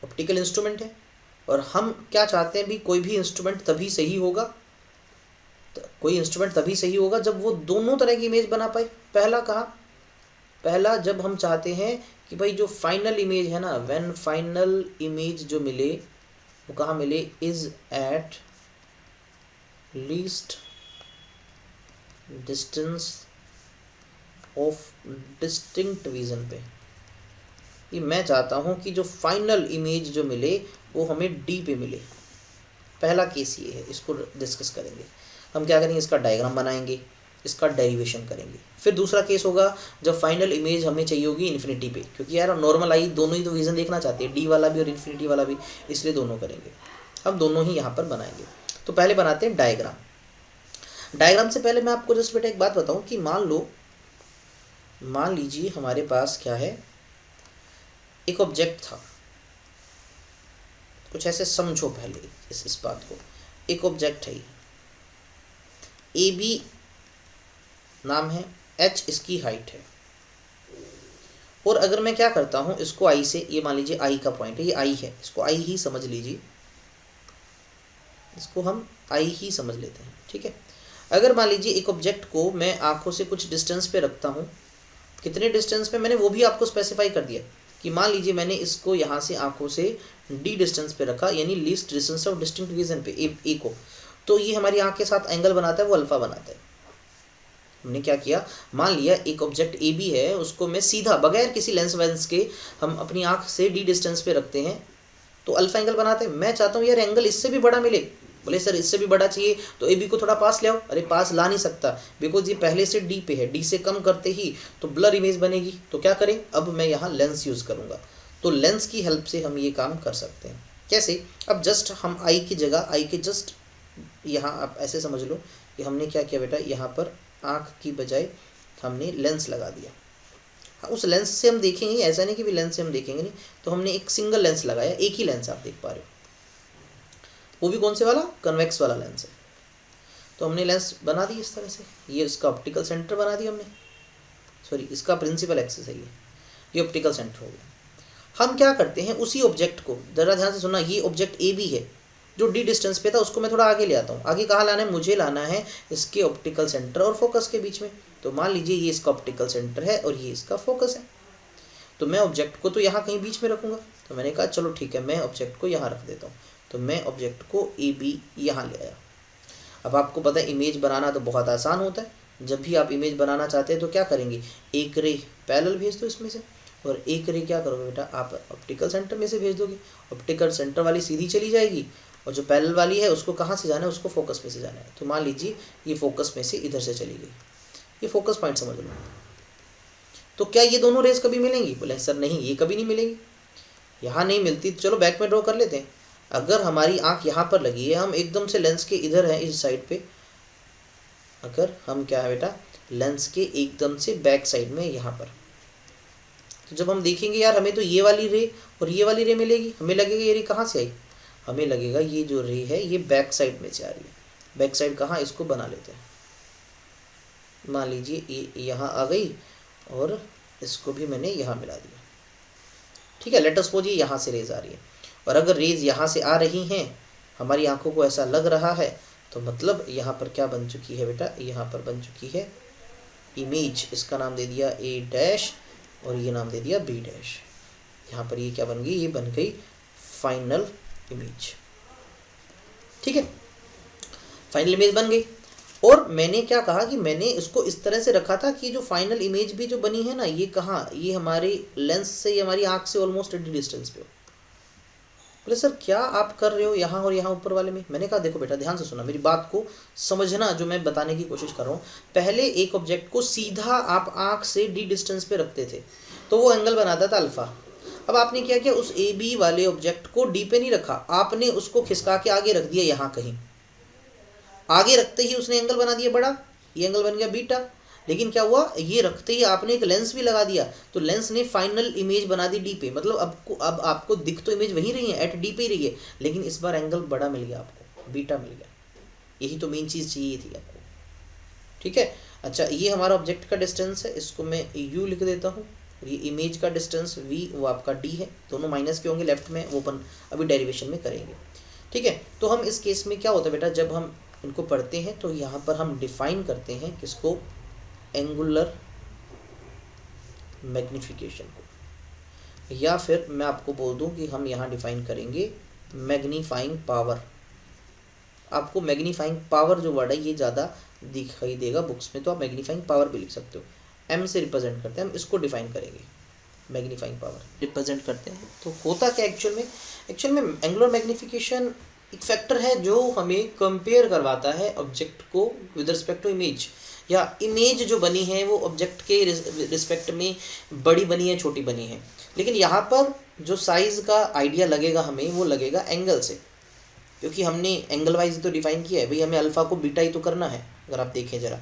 ऑप्टिकल इंस्ट्रूमेंट है, और हम क्या चाहते हैं भी, कोई भी इंस्ट्रूमेंट तभी सही होगा, कोई इंस्ट्रूमेंट तभी सही होगा जब वो दोनों तरह की इमेज बना पाए। पहला कहा, पहला जब हम चाहते हैं कि भाई जो फाइनल इमेज है ना, व्हेन फाइनल इमेज जो मिले वो कहाँ मिले, is eight least distance of distinct vision पे। ये मैं चाहता हूँ कि जो फाइनल इमेज जो मिले वो हमें डी पे मिले। पहला केस ये है, इसको डिस्कस करेंगे हम। क्या करेंगे, इसका डायग्राम बनाएंगे, इसका डेरिवेशन करेंगे। फिर दूसरा केस होगा जब फाइनल इमेज हमें चाहिए होगी इन्फिनिटी पे, क्योंकि यार नॉर्मल आई दोनों ही तो विजन देखना चाहते हैं, डी वाला भी और इन्फिनिटी वाला भी, इसलिए दोनों करेंगे। हम दोनों ही यहाँ पर बनाएंगे। तो पहले बनाते हैं डायग्राम। डायग्राम से पहले मैं आपको जस्ट बेटा एक बात बताऊँ कि मान लीजिए हमारे पास क्या है, एक ऑब्जेक्ट था, कुछ ऐसे समझो पहले इस बात को। एक ऑब्जेक्ट है, ए बी नाम है, एच इसकी हाइट है, और अगर मैं क्या करता हूँ, इसको आई से, ये मान लीजिए आई का पॉइंट है, ये आई है, इसको आई ही समझ लीजिए, इसको हम आई ही समझ लेते हैं, ठीक है। अगर मान लीजिए एक ऑब्जेक्ट को मैं आंखों से कुछ डिस्टेंस पे रखता हूँ, कितने डिस्टेंस पे मैंने वो भी आपको स्पेसिफाई कर दिया कि मान लीजिए मैंने इसको यहाँ से आंखों से डी डिस्टेंस पे रखा, यानी least distance of distinct vision पे ए को, तो ये हमारी आंख के साथ एंगल बनाता है, वो अल्फा बनाता है। हमने क्या किया, मान लिया एक ऑब्जेक्ट ए बी है, उसको मैं सीधा बगैर किसी लेंस वेंस के हम अपनी आंख से डी डिस्टेंस पे रखते हैं, तो अल्फा एंगल बनाते हैं। मैं चाहता हूँ यार एंगल इससे भी बड़ा मिले, बोले सर इससे भी बड़ा चाहिए तो ए बी को थोड़ा पास ले आओ। अरे पास ला नहीं सकता, बिकॉज ये पहले से डी पे है, डी से कम करते ही तो ब्लर इमेज बनेगी। तो क्या करें, अब मैं यहाँ लेंस यूज़ करूँगा। तो लेंस की हेल्प से हम ये काम कर सकते हैं। कैसे, अब जस्ट हम आई की जगह, आई के जस्ट यहाँ आप ऐसे समझ लो कि हमने क्या किया बेटा, यहाँ पर आँख की बजाय हमने लेंस लगा दिया। उस लेंस से हम देखेंगे, ऐसा नहीं कि भी लेंस से हम देखेंगे नहीं, तो हमने एक सिंगल लेंस लगाया, एक ही लेंस आप देख पा रहे हो, वो भी कौन से वाला, कन्वेक्स वाला लेंस है। तो हमने लेंस बना दी इस तरह से, ये इसका ऑप्टिकल सेंटर बना दिया हमने, सॉरी इसका प्रिंसिपल एक्सिस है ये ऑप्टिकल सेंटर हो गया। हम क्या करते हैं, उसी ऑब्जेक्ट को ज़रा ध्यान से सुनना, ये ऑब्जेक्ट ए बी है जो डी डिस्टेंस पे था, उसको मैं थोड़ा आगे ले आता हूँ। आगे कहाँ लाना है, मुझे लाना है इसके ऑप्टिकल सेंटर और फोकस के बीच में। तो मान लीजिए ये इसका ऑप्टिकल सेंटर है और ये इसका फोकस है, तो मैं ऑब्जेक्ट को तो यहाँ कहीं बीच में रखूँगा। तो मैंने कहा चलो ठीक है, मैं ऑब्जेक्ट को यहाँ रख देता हूँ। तो मैं ऑब्जेक्ट को ए बी यहाँ ले आया। अब आपको पता है इमेज बनाना तो बहुत आसान होता है। जब भी आप इमेज बनाना चाहते हैं तो क्या करेंगे, एक रे पैरेलल भेज दो इसमें से, और एक रे क्या करोगे बेटा, आप ऑप्टिकल सेंटर में से भेज दोगे। ऑप्टिकल सेंटर वाली सीधी चली जाएगी, और जो पैरेलल वाली है उसको कहाँ से जाना है, उसको फोकस में से जाना है। तो मान लीजिए ये फोकस में से इधर से चली गई, ये फोकस पॉइंट समझ लो। तो क्या ये दोनों रेज कभी मिलेंगी, बोले सर नहीं, ये कभी नहीं मिलेंगी, यहाँ नहीं मिलती। तो चलो बैक में ड्रॉ कर लेते हैं। अगर हमारी आंख यहाँ पर लगी है, हम एकदम से लेंस के इधर हैं इस साइड पे, अगर हम क्या है बेटा, लेंस के एकदम से बैक साइड में यहाँ पर, तो जब हम देखेंगे यार हमें तो ये वाली रे और ये वाली रे मिलेगी, हमें लगेगा ये रे कहाँ से आई, हमें लगेगा ये जो रे है ये बैक साइड में से आ रही है। बैक साइड कहाँ, इसको बना लेते हैं। मान लीजिए ये यहाँ आ गई और इसको भी मैंने यहाँ मिला दिया, ठीक है। लेट अस सपोज ये यहाँ से रेज आ रही है, और अगर रेज यहाँ से आ रही हैं, हमारी आंखों को ऐसा लग रहा है, तो मतलब यहाँ पर क्या बन चुकी है बेटा, यहाँ पर बन चुकी है इमेज। इसका नाम दे दिया ए डैश और ये नाम दे दिया बी डैश। यहाँ पर ये क्या बन गई, ये बन गई फाइनल इमेज, ठीक है। फाइनल इमेज बन गई। और मैंने क्या कहा कि मैंने इसको इस तरह से रखा था कि जो फाइनल इमेज भी जो बनी है ना, ये कहाँ, ये हमारे लेंस से, ये हमारी आँख से ऑलमोस्ट एट डिस्टेंस पे हो। बोले सर क्या आप कर रहे हो यहाँ और यहाँ ऊपर वाले में। मैंने कहा देखो बेटा ध्यान से सुना, मेरी बात को समझना जो मैं बताने की कोशिश कर रहा हूँ। पहले एक ऑब्जेक्ट को सीधा आप आँख से डी डिस्टेंस पे रखते थे तो वो एंगल बनाता था अल्फा। अब आपने क्या किया, उस ए बी वाले ऑब्जेक्ट को डी पे नहीं रखा, आपने उसको खिसका के आगे रख दिया, यहाँ कहीं आगे रखते ही उसने एंगल बना दिया बड़ा, ये एंगल बन गया बीटा। लेकिन क्या हुआ, ये रखते ही आपने एक लेंस भी लगा दिया, तो लेंस ने फाइनल इमेज बना दी डी पे। मतलब अब आपको दिख तो इमेज वहीं रही है, एट डी पे ही रही है, लेकिन इस बार एंगल बड़ा मिल गया आपको, बीटा मिल गया। यही तो मेन चीज़ चाहिए थी आपको, ठीक है। अच्छा ये हमारा ऑब्जेक्ट का डिस्टेंस है, इसको मैं यू लिख देता हूँ। ये इमेज का डिस्टेंस वी, वो आपका डी है, दोनों माइनस के होंगे लेफ्ट में, वो अपन अभी डेरिवेशन में करेंगे, ठीक है। तो हम इस केस में क्या होता है बेटा, जब हम इनको पढ़ते हैं तो यहाँ पर हम डिफाइन करते हैं किसको, एंगुलर मैग्निफिकेशन को, या फिर मैं आपको बोल दूं कि हम यहाँ डिफाइन करेंगे मैग्नीफाइंग पावर। आपको मैग्नीफाइंग पावर जो वर्ड है ये ज़्यादा दिखाई देगा बुक्स में, तो आप मैग्नीफाइंग पावर भी लिख सकते हो। एम से रिप्रेजेंट करते हैं, हम इसको डिफाइन करेंगे, मैग्नीफाइंग पावर रिप्रेजेंट करते हैं। तो होता क्या एक्चुअल में एंगुलर मैग्निफिकेशन एक फैक्टर है जो हमें कंपेयर करवाता है ऑब्जेक्ट को विद रिस्पेक्ट टू इमेज, या इमेज जो बनी है वो ऑब्जेक्ट के रिस्पेक्ट में बड़ी बनी है छोटी बनी है। लेकिन यहाँ पर जो साइज़ का आइडिया लगेगा हमें, वो लगेगा एंगल से, क्योंकि हमने एंगल वाइज तो डिफाइन किया है भाई, हमें अल्फ़ा को बीटा ही तो करना है। अगर आप देखें ज़रा,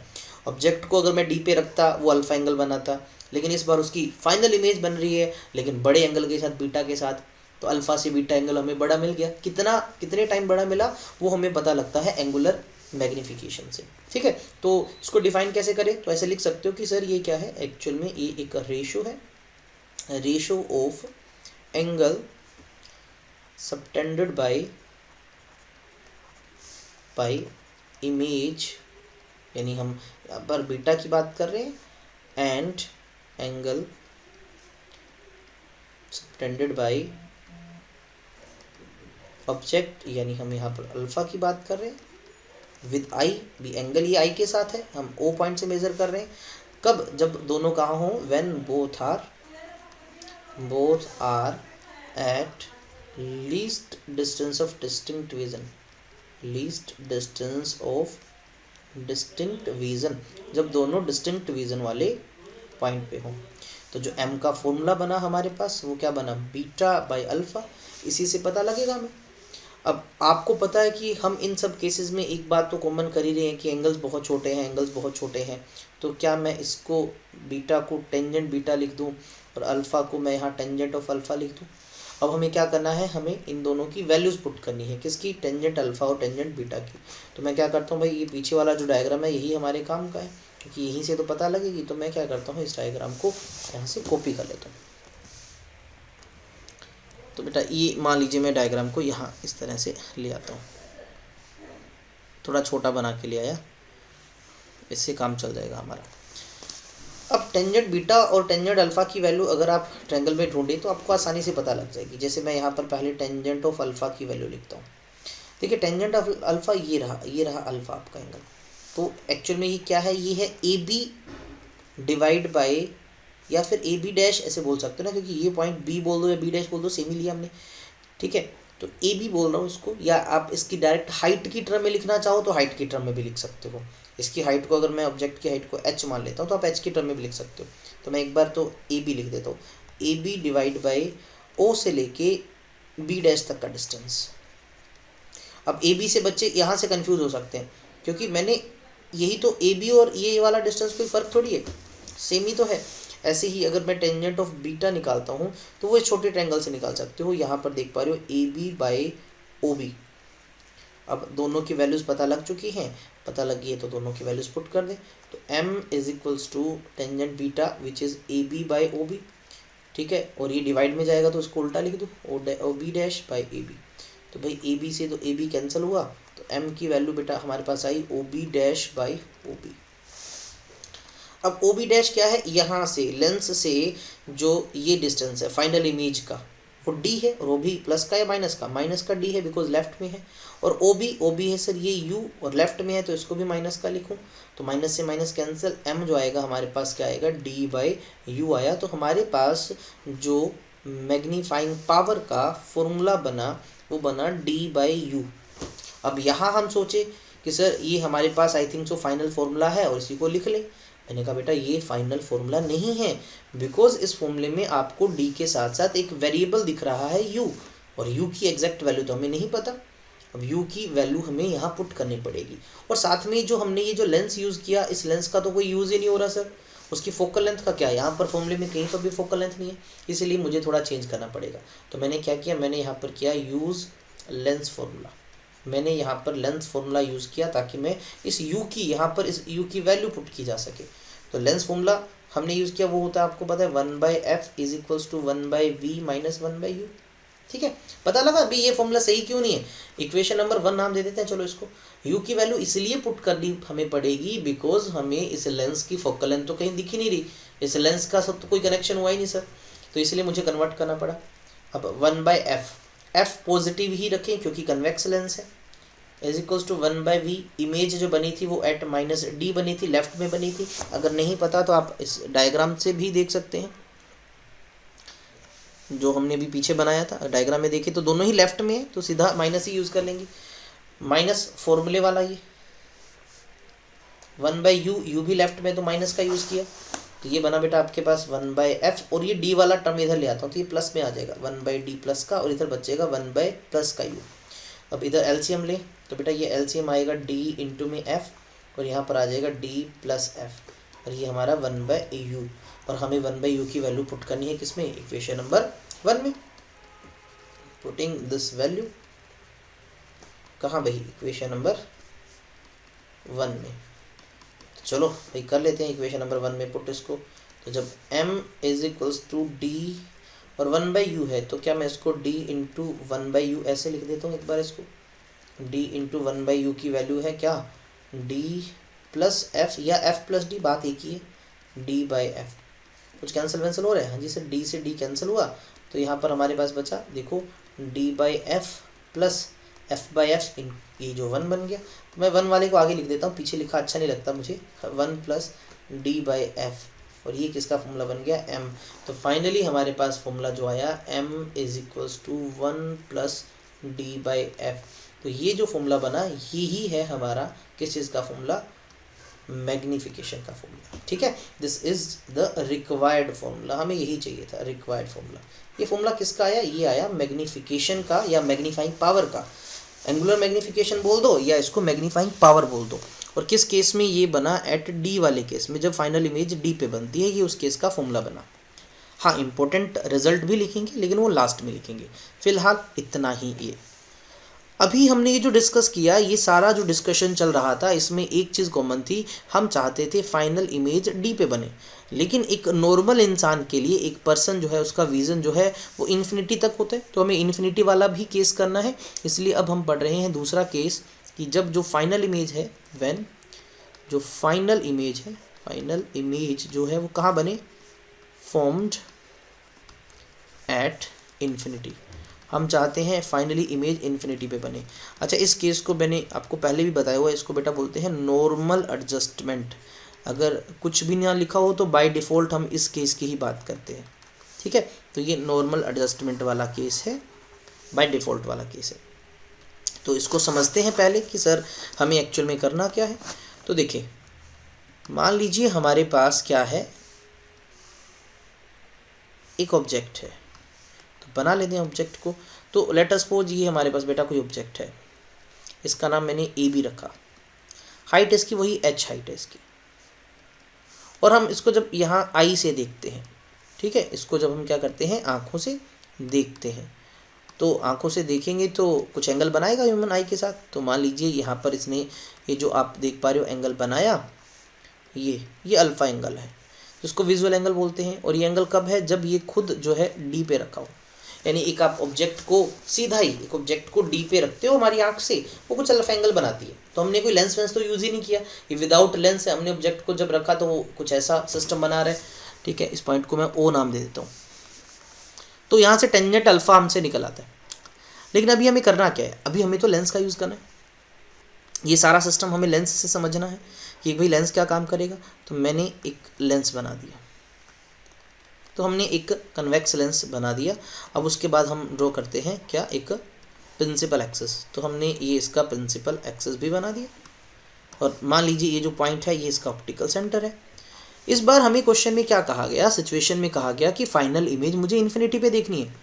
ऑब्जेक्ट को अगर मैं डी पे रखता वो अल्फ़ा एंगल बनाता, लेकिन इस बार उसकी फाइनल इमेज बन रही है लेकिन बड़े एंगल के साथ, बीटा के साथ, तो अल्फ़ा से बीटा एंगल हमें बड़ा मिल गया। कितने टाइम बड़ा मिला वो हमें पता लगता है एंगुलर मैग्निफिकेशन से, ठीक है। तो इसको डिफाइन कैसे करें, तो ऐसे लिख सकते हो कि सर ये क्या है, एक्चुअल में ये एक रेशो है, ratio of angle subtended bye image, यानी हम यहाँ पर बीटा की बात कर रहे हैं, and angle subtended by object, यानी हम यहाँ पर अल्फ़ा की बात कर रहे हैं, विद आई, भी एंगल ये आई के साथ है, हम ओ पॉइंट से मेज़र कर रहे हैं। कब, जब दोनों कहाँ हों, when both are at least distance of distinct vision, least distance of distinct vision, जब दोनों डिस्टिंक्ट विजन वाले पॉइंट पे हों। तो जो m का फॉर्मूला बना हमारे पास वो क्या बना, बीटा बाई अल्फ़ा, इसी से पता लगेगा हमें। अब आपको पता है कि हम इन सब केसेस में एक बात तो कॉमन कर ही रहे हैं कि एंगल्स बहुत छोटे हैं, एंगल्स बहुत छोटे हैं। तो क्या मैं इसको बीटा को टेंजेंट बीटा लिख दूं और अल्फ़ा को मैं यहाँ टेंजेंट ऑफ अल्फ़ा लिख दूं। अब हमें क्या करना है, हमें इन दोनों की वैल्यूज़ पुट करनी है, किसकी, टेंजेंट अल्फ़ा और टेंजेंट बीटा की। तो मैं क्या करता हूँ भाई, ये पीछे वाला जो डायग्राम है यही हमारे काम का है, क्योंकि यहीं से तो पता लगेगी। तो मैं क्या करता हूँ, इस डायग्राम को यहाँ से कॉपी कर लेता हूँ। तो बेटा ये मान लीजिए मैं डायग्राम को यहाँ इस तरह से ले आता हूँ, थोड़ा छोटा बना के ले आया, इससे काम चल जाएगा हमारा। अब टेंजेंट बीटा और टेंजेंट अल्फ़ा की वैल्यू अगर आप ट्रायंगल में ढूंढें तो आपको आसानी से पता लग जाएगी। जैसे मैं यहाँ पर पहले टेंजेंट ऑफ अल्फ़ा की वैल्यू लिखता हूँ। देखिए टेंजेंट ऑफ अल्फ़ा ये रहा अल्फ़ा आपका एंगल। तो एक्चुअल में ये क्या है, ये है ए बी डिवाइड बाई, या फिर ए बी डैश ऐसे बोल सकते हो ना, क्योंकि ये पॉइंट बी बोल दो या बी डैश बोल दो, सेम ही लिया हमने, ठीक है। तो ए बी बोल रहा हूँ इसको, या आप इसकी डायरेक्ट हाइट की टर्म में लिखना चाहो तो हाइट की टर्म में भी लिख सकते हो। इसकी हाइट को अगर मैं ऑब्जेक्ट की हाइट को एच मान लेता हूँ तो आप एच की टर्म में भी लिख सकते हो। तो मैं एक बार तो ए बी लिख देता हूँ, A B divide by O से लेके बी डैश तक का डिस्टेंस। अब ए बी से बच्चे यहाँ से कंफ्यूज हो सकते हैं, क्योंकि मैंने यही तो ए बी और ये वाला डिस्टेंस कोई फ़र्क थोड़ी है, सेम ही तो है। ऐसे ही अगर मैं टेंजेंट ऑफ बीटा निकालता हूँ तो वो इस छोटे ट्रायंगल से निकाल सकते हो। यहाँ पर देख पा रहे हो A B by O B. अब दोनों की वैल्यूज़ पता लग चुकी हैं, पता लगी है तो दोनों की वैल्यूज़ पुट कर दें। तो m is equals to tangent beta which is A B by O B, ठीक है। और ये डिवाइड में जाएगा तो उसको उल्टा लिख दो, O B dash by A B. तो भाई ए बी से तो ए बी कैंसिल हुआ, तो m की वैल्यू बेटा हमारे पास I O B dash by O B. अब ओ बी डैश क्या है, यहाँ से लेंस से जो ये डिस्टेंस है फाइनल इमेज का वो d है, और वो भी प्लस का या माइनस का d है बिकॉज लेफ्ट में है। और ओ बी है सर ये u, और लेफ्ट में है तो इसको भी माइनस का लिखूँ, तो माइनस से माइनस कैंसिल, m जो आएगा हमारे पास क्या आएगा, d बाई यू आया। तो हमारे पास जो मैग्नीफाइंग पावर का फॉर्मूला बना वो बना d बाई यू। अब यहाँ हम सोचे कि सर ये हमारे पास I think so final formula है और इसी को लिख ले। मैंने कहा बेटा ये फाइनल फॉर्मूला नहीं है, बिकॉज इस फॉर्मूले में आपको d के साथ साथ एक वेरिएबल दिख रहा है u, और u की एग्जैक्ट वैल्यू तो हमें नहीं पता। अब u की वैल्यू हमें यहाँ पुट करनी पड़ेगी। और साथ में जो हमने ये जो लेंस यूज़ किया, इस लेंस का तो कोई यूज़ ही नहीं हो रहा सर, उसकी फोकल लेंथ का क्या, यहाँ पर फॉर्मूले में कहीं पर भी फोकल लेंथ नहीं है, इसलिए मुझे थोड़ा चेंज करना पड़ेगा। तो मैंने क्या किया, मैंने यहाँ पर किया यूज़ लेंस फॉर्मूला। मैंने यहाँ पर लेंस फॉर्मूला यूज़ किया ताकि मैं इस u की यहाँ पर इस u की वैल्यू पुट की जा सके। तो लेंस फॉर्मूला हमने यूज़ किया वो होता है आपको पता है 1/f is equals to 1/v minus 1/u, ठीक है। पता लगा अभी ये फॉर्मूला सही क्यों नहीं है, इक्वेशन नंबर 1 नाम दे देते हैं चलो इसको। u की वैल्यू इसलिए पुट करनी हमें पड़ेगी बिकॉज हमें इस लेंस की फोकल लेंथ तो कहीं दिख ही नहीं रही, इस लेंस का सब तो कोई कनेक्शन हुआ ही नहीं सर, तो इसलिए मुझे कन्वर्ट करना पड़ा। अब 1/f, f पॉजिटिव ही रखें क्योंकि कन्वेक्स लेंस है, is equals to 1/v। Image जो बनी थी वो एट माइनस डी बनी थी, लेफ्ट में बनी थी। अगर नहीं पता तो आप इस डायग्राम से भी देख सकते हैं, जो हमने भी पीछे बनाया था डायग्राम में देखे तो दोनों ही लेफ्ट में है, तो सीधा माइनस ही यूज़ कर लेंगे। माइनस फॉर्मूले वाला ये 1/u, u भी लेफ्ट में तो माइनस का यूज़ किया, तो ये बना बेटा आपके पास 1/f। और ये d वाला टर्म इधर ले आता हूँ तो ये प्लस में आ जाएगा 1/d प्लस का, और इधर बचेगा 1/ प्लस का u। अब इधर एलसीएम ले तो बेटा ये एलसीएम आएगा d इंटू में f, और यहाँ पर आ जाएगा d प्लस f, और ये हमारा 1/u। और हमें 1/u की वैल्यू पुट करनी है किसमें, इक्वेशन नंबर 1 में। पुटिंग दिस वैल्यू कहाँ भाई, इक्वेशन नंबर 1 में। तो चलो भाई कर लेते हैं इक्वेशन नंबर 1 में पुट इसको। तो जब m is equals to d और 1/u है तो क्या मैं इसको d इंटू 1/u ऐसे लिख देता हूँ एक बार इसको। d इंटू 1/u की वैल्यू है क्या, d प्लस f या f प्लस d, बात एक ही है, d बाई f। कुछ कैंसिल वैंसिल हो रहा है, हाँ जी सर, d से d कैंसिल हुआ तो यहाँ पर हमारे पास बचा देखो d by f plus f by f, ये जो 1 बन गया। तो मैं 1 वाले को आगे लिख देता हूँ, पीछे लिखा अच्छा नहीं लगता मुझे, 1 प्लस d बाई f, और ये किसका फॉर्मूला बन गया, m। तो फाइनली हमारे पास फॉर्मूला जो आया m is equals to 1 plus D by F. तो ये जो फॉर्मूला बना ये ही है हमारा किस चीज़ का फॉर्मूला, मैग्नीफिकेशन का फॉर्मूला। ठीक है, this is the required formula, हमें यही चाहिए था रिक्वायर्ड फॉर्मूला। ये फॉर्मूला किसका आया, ये आया मैग्नीफिकेशन का या मैग्नीफाइंग पावर का। एंगुलर मैग्नीफिकेशन बोल दो या इसको मैग्नीफाइंग पावर बोल दो। और किस केस में ये बना, एट डी वाले केस में, जब फाइनल इमेज डी पे बनती है, ये उस केस का फॉर्मूला बना। हाँ, इंपॉर्टेंट रिजल्ट भी लिखेंगे लेकिन वो लास्ट में लिखेंगे, फिलहाल इतना ही। ये अभी हमने ये जो डिस्कस किया, ये सारा जो डिस्कशन चल रहा था, इसमें एक चीज़ कॉमन थी, हम चाहते थे फाइनल इमेज डी पे बने। लेकिन एक नॉर्मल इंसान के लिए, एक पर्सन जो है उसका विज़न जो है वो इन्फिनिटी तक होता है, तो हमें इन्फिनिटी वाला भी केस करना है। इसलिए अब हम पढ़ रहे हैं दूसरा केस, कि जब जो फाइनल इमेज है, व्हेन जो फाइनल इमेज जो है वो कहाँ बने, फॉर्म्ड एट इन्फिनिटी। हम चाहते हैं फाइनली इमेज इन्फिनिटी पे बने। अच्छा, इस केस को मैंने आपको पहले भी बताया हुआ है, इसको बेटा बोलते हैं नॉर्मल एडजस्टमेंट। अगर कुछ भी ना लिखा हो तो बाय डिफ़ॉल्ट हम इस केस की ही बात करते हैं। ठीक है, तो ये नॉर्मल एडजस्टमेंट वाला केस है, बाय डिफ़ॉल्ट वाला केस है। तो इसको समझते हैं पहले कि सर हमें एक्चुअल में करना क्या है। तो देखिए, मान लीजिए हमारे पास क्या है, एक ऑब्जेक्ट है, तो बना लेते हैं ऑब्जेक्ट को। तो लेट अस सपोज ये हमारे पास बेटा कोई ऑब्जेक्ट है, इसका नाम मैंने ए बी रखा, हाइट इसकी वही एच हाइट है इसकी। और हम इसको जब यहाँ आई से देखते हैं, ठीक है, इसको जब हम क्या करते हैं, आँखों से देखते हैं, तो आँखों से देखेंगे तो कुछ एंगल बनाएगा ह्यूमन आई के साथ। तो मान लीजिए यहाँ पर इसने ये जो आप देख पा रहे हो एंगल बनाया, ये अल्फ़ा एंगल है, जिसको विजुअल एंगल बोलते हैं। और ये एंगल कब है, जब ये खुद जो है डी पे रखा हो, यानी एक आप ऑब्जेक्ट को सीधा ही एक ऑब्जेक्ट को डी पे रखते हो हमारी आँख से, वो कुछ अल्फ़ा एंगल बनाती है। तो हमने कोई लेंस वेंस तो यूज़ ही नहीं किया, ये विदाउट लेंस है, हमने ऑब्जेक्ट को जब रखा तो वो कुछ ऐसा सिस्टम बना रहा है। ठीक है, इस पॉइंट को मैं ओ नाम दे देता हूँ। तो यहाँ से टेंजेंट अल्फ़ा हमसे निकल आता है। लेकिन अभी हमें करना क्या है, अभी हमें तो लेंस का यूज़ करना है। ये सारा सिस्टम हमें लेंस से समझना है कि भाई लेंस क्या काम करेगा। तो मैंने एक लेंस बना दिया, तो हमने एक कन्वेक्स लेंस बना दिया। अब उसके बाद हम ड्रॉ करते हैं क्या, एक प्रिंसिपल एक्सिस। तो हमने ये इसका प्रिंसिपल एक्सिस भी बना दिया। और मान लीजिए ये जो पॉइंट है ये इसका ऑप्टिकल सेंटर है। इस बार हमें क्वेश्चन में क्या कहा गया, सिचुएशन में कहा गया कि फाइनल इमेज मुझे इन्फिनिटी पे देखनी है।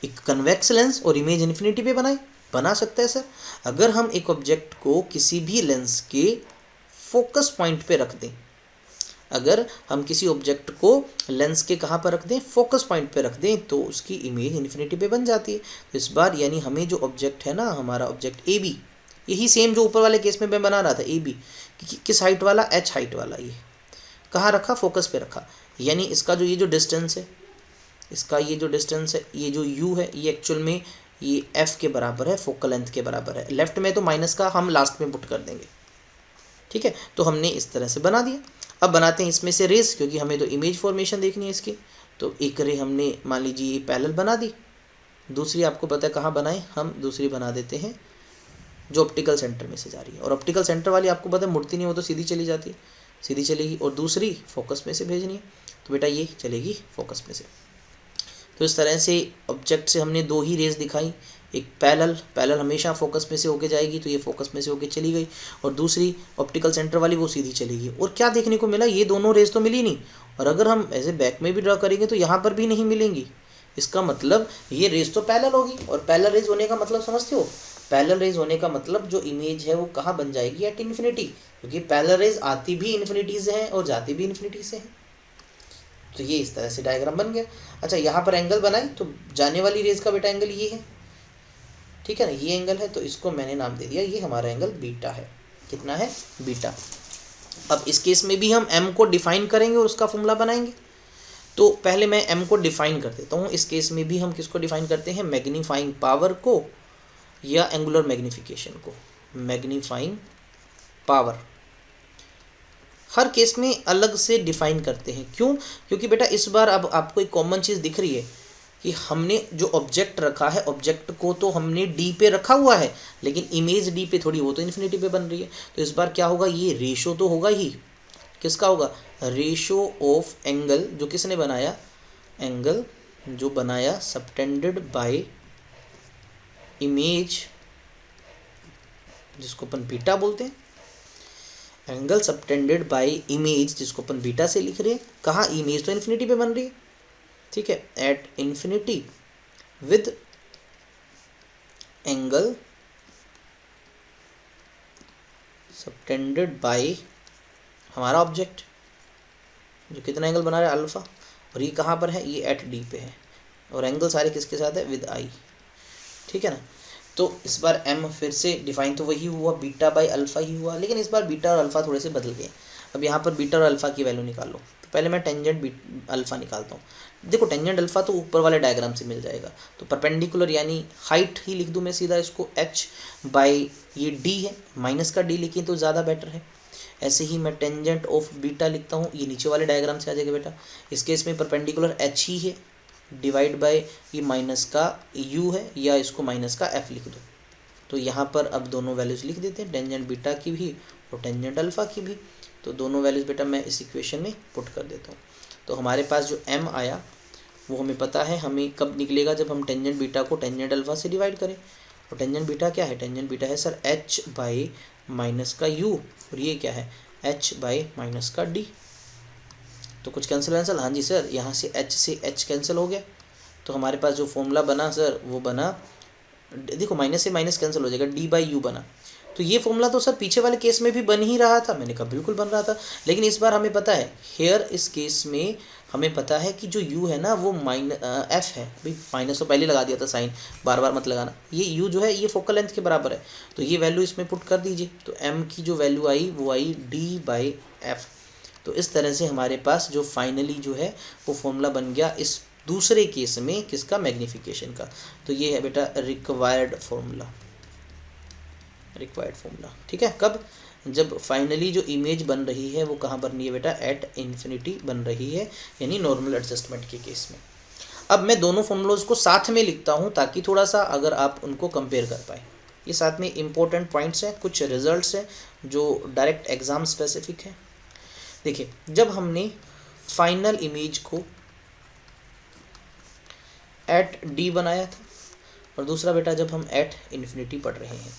एक कन्वेक्स लेंस और इमेज इन्फिनिटी पे बना सकता है सर। अगर हम एक ऑब्जेक्ट को किसी भी लेंस के फोकस पॉइंट पे रख दें, अगर हम किसी ऑब्जेक्ट को लेंस के कहाँ पर रख दें, फोकस पॉइंट पे रख दें, तो उसकी इमेज इन्फिनिटी पे बन जाती है। तो इस बार यानी हमें जो ऑब्जेक्ट है ना, हमारा ऑब्जेक्ट ए बी, यही सेम जो ऊपर वाले केस में मैं बना रहा था, ए बी किस हाइट वाला, एच हाइट वाला, ये कहाँ रखा, फोकस पे रखा। यानी इसका जो ये जो डिस्टेंस है, इसका ये जो डिस्टेंस है, ये जो यू है, ये एक्चुअल में ये एफ के बराबर है, फोकल लेंथ के बराबर है। लेफ्ट में तो माइनस का हम लास्ट में पुट कर देंगे। ठीक है, तो हमने इस तरह से बना दिया। अब बनाते हैं इसमें से रेस, क्योंकि हमें तो इमेज फॉर्मेशन देखनी है इसकी। तो एक रे हमने मान लीजिए पैरेलल बना दी, दूसरी आपको पता है कहाँ बनाए, हम दूसरी बना देते हैं जो ऑप्टिकल सेंटर में से जा रही है। और ऑप्टिकल सेंटर वाली आपको पता है मुड़ती नहीं, हो तो सीधी चली जाती है, सीधी चलेगी। और दूसरी फोकस में से भेजनी है, तो बेटा ये चलेगी फोकस में से। तो इस तरह से ऑब्जेक्ट से हमने दो ही रेस दिखाई, एक पैरेलल हमेशा फोकस में से होके जाएगी, तो ये फोकस में से होके चली गई। और दूसरी ऑप्टिकल सेंटर वाली वो सीधी चलेगी। और क्या देखने को मिला, ये दोनों रेस तो मिली नहीं। और अगर हम ऐसे बैक में भी ड्रा करेंगे तो यहाँ पर भी नहीं मिलेंगी। इसका मतलब ये रेस तो पैरेलल होगी। और पैरेलल रेस होने का मतलब समझते हो, पैरेलल रेस होने का मतलब जो इमेज है वो कहाँ बन जाएगी, एट इन्फिनिटी। क्योंकि पैरेलल रेस आती भी इन्फिनिटी से हैं और जाती भी इन्फिनिटी से हैं। तो ये इस तरह से डायग्राम बन गया। अच्छा, यहाँ पर एंगल बनाए, तो जाने वाली रेस का बेटा एंगल ये है, ठीक है ना, ये एंगल है। तो इसको मैंने नाम दे दिया, ये हमारा एंगल बीटा है। कितना है, बीटा। अब इस केस में भी हम m को डिफाइन करेंगे और उसका फॉर्मूला बनाएंगे। तो पहले मैं m को डिफाइन कर देता हूँ। इस केस में भी हम किसको डिफाइन करते हैं, मैग्नीफाइंग पावर को या एंगुलर मैग्नीफिकेशन को। मैग्नीफाइंग पावर हर केस में अलग से डिफाइन करते हैं। क्यों, क्योंकि बेटा इस बार अब आपको एक कॉमन चीज़ दिख रही है कि हमने जो ऑब्जेक्ट रखा है, ऑब्जेक्ट को तो हमने डी पे रखा हुआ है, लेकिन इमेज डी पे थोड़ी, वो तो इन्फिनिटी पे बन रही है। तो इस बार क्या होगा, ये रेशो तो होगा ही, किसका होगा, रेशो ऑफ एंगल जो किसने बनाया, एंगल जो बनाया सबटेंडेड बाय इमेज जिसको अपन बीटा बोलते हैं, एंगल सबटेंडेड बाय इमेज जिसको अपन बीटा से लिख रहे हैं। कहाँ इमेज तो इन्फिनिटी पे बन रही है, ठीक है, at infinity with angle subtended bye हमारा ऑब्जेक्ट जो कितना एंगल बना रहा है अल्फा, और ये कहाँ पर है, ये एट डी पे है, और एंगल सारे किसके साथ है, विद आई, ठीक है ना। तो इस बार m फिर से डिफाइन तो वही हुआ, बीटा बाई अल्फा ही हुआ, लेकिन इस बार बीटा और अल्फा थोड़े से बदल गए। अब यहाँ पर बीटा और अल्फा की वैल्यू निकालो, तो पहले मैं टेंजेंट अल्फा निकालता हूँ। देखो टेंजेंट अल्फा तो ऊपर वाले डायग्राम से मिल जाएगा, तो परपेंडिकुलर यानी हाइट ही लिख दूँ मैं सीधा इसको, h बाई ये d है, माइनस का d लिखिए तो ज़्यादा बेटर है। ऐसे ही मैं टेंजेंट ऑफ बीटा लिखता हूँ, ये नीचे वाले डायग्राम से आ जाएगा बेटा। इस केस में परपेंडिकुलर h ही है, डिवाइड बाय ये माइनस का u है, या इसको माइनस का f लिख दो। तो यहाँ पर अब दोनों वैल्यूज़ लिख देते हैं, टेंजेंट बीटा की भी और टेंजेंट अल्फा की भी। तो दोनों वैल्यूज़ बेटा मैं इस इक्वेशन में पुट कर देता हूँ। तो हमारे पास जो m आया वो हमें पता है, हमें कब निकलेगा, जब हम टेंजेंट बीटा को टेंजेंट अल्फा से डिवाइड करें। और टेंजेंट बीटा क्या है, टेंजेंट बीटा है सर h बाई माइनस का u, और ये क्या है h बाई माइनस का d। तो कुछ कैंसिल, हाँ जी सर, यहाँ से h कैंसिल हो गया। तो हमारे पास जो फॉर्मूला बना सर वो बना, देखो माइनस से माइनस कैंसिल हो जाएगा, d बाई यू बना। तो ये फॉर्मूला तो सर पीछे वाले केस में भी बन ही रहा था, मैंने कहा बिल्कुल बन रहा था, लेकिन इस बार हमें पता है हेयर इस केस में हमें पता है कि जो u है ना वो f है। भाई माइनस तो पहले लगा दिया था साइन, बार बार मत लगाना। ये u जो है ये फोकल लेंथ के बराबर है, तो ये वैल्यू इसमें पुट कर दीजिए। तो m की जो वैल्यू आई वो आई d बाई एफ। तो इस तरह से हमारे पास जो फाइनली जो है वो फॉर्मूला बन गया इस दूसरे केस में, किसका, मैग्नीफिकेशन का। तो ये है बेटा रिक्वायर्ड फॉर्मूला, ठीक है। कब, जब फाइनली जो इमेज बन रही है वो कहाँ बन रही है बेटा, एट इन्फिनिटी बन रही है, यानी नॉर्मल एडजस्टमेंट के केस में। अब मैं दोनों फॉर्मूलोज को साथ में लिखता हूँ ताकि थोड़ा सा अगर आप उनको कंपेयर कर पाए। ये साथ में इंपॉर्टेंट पॉइंट्स हैं, कुछ रिजल्ट्स हैं जो डायरेक्ट एग्जाम स्पेसिफिक है। देखिए, जब हमने फाइनल इमेज को एट डी बनाया था, और दूसरा बेटा जब हम एट इन्फिनिटी पढ़ रहे हैं,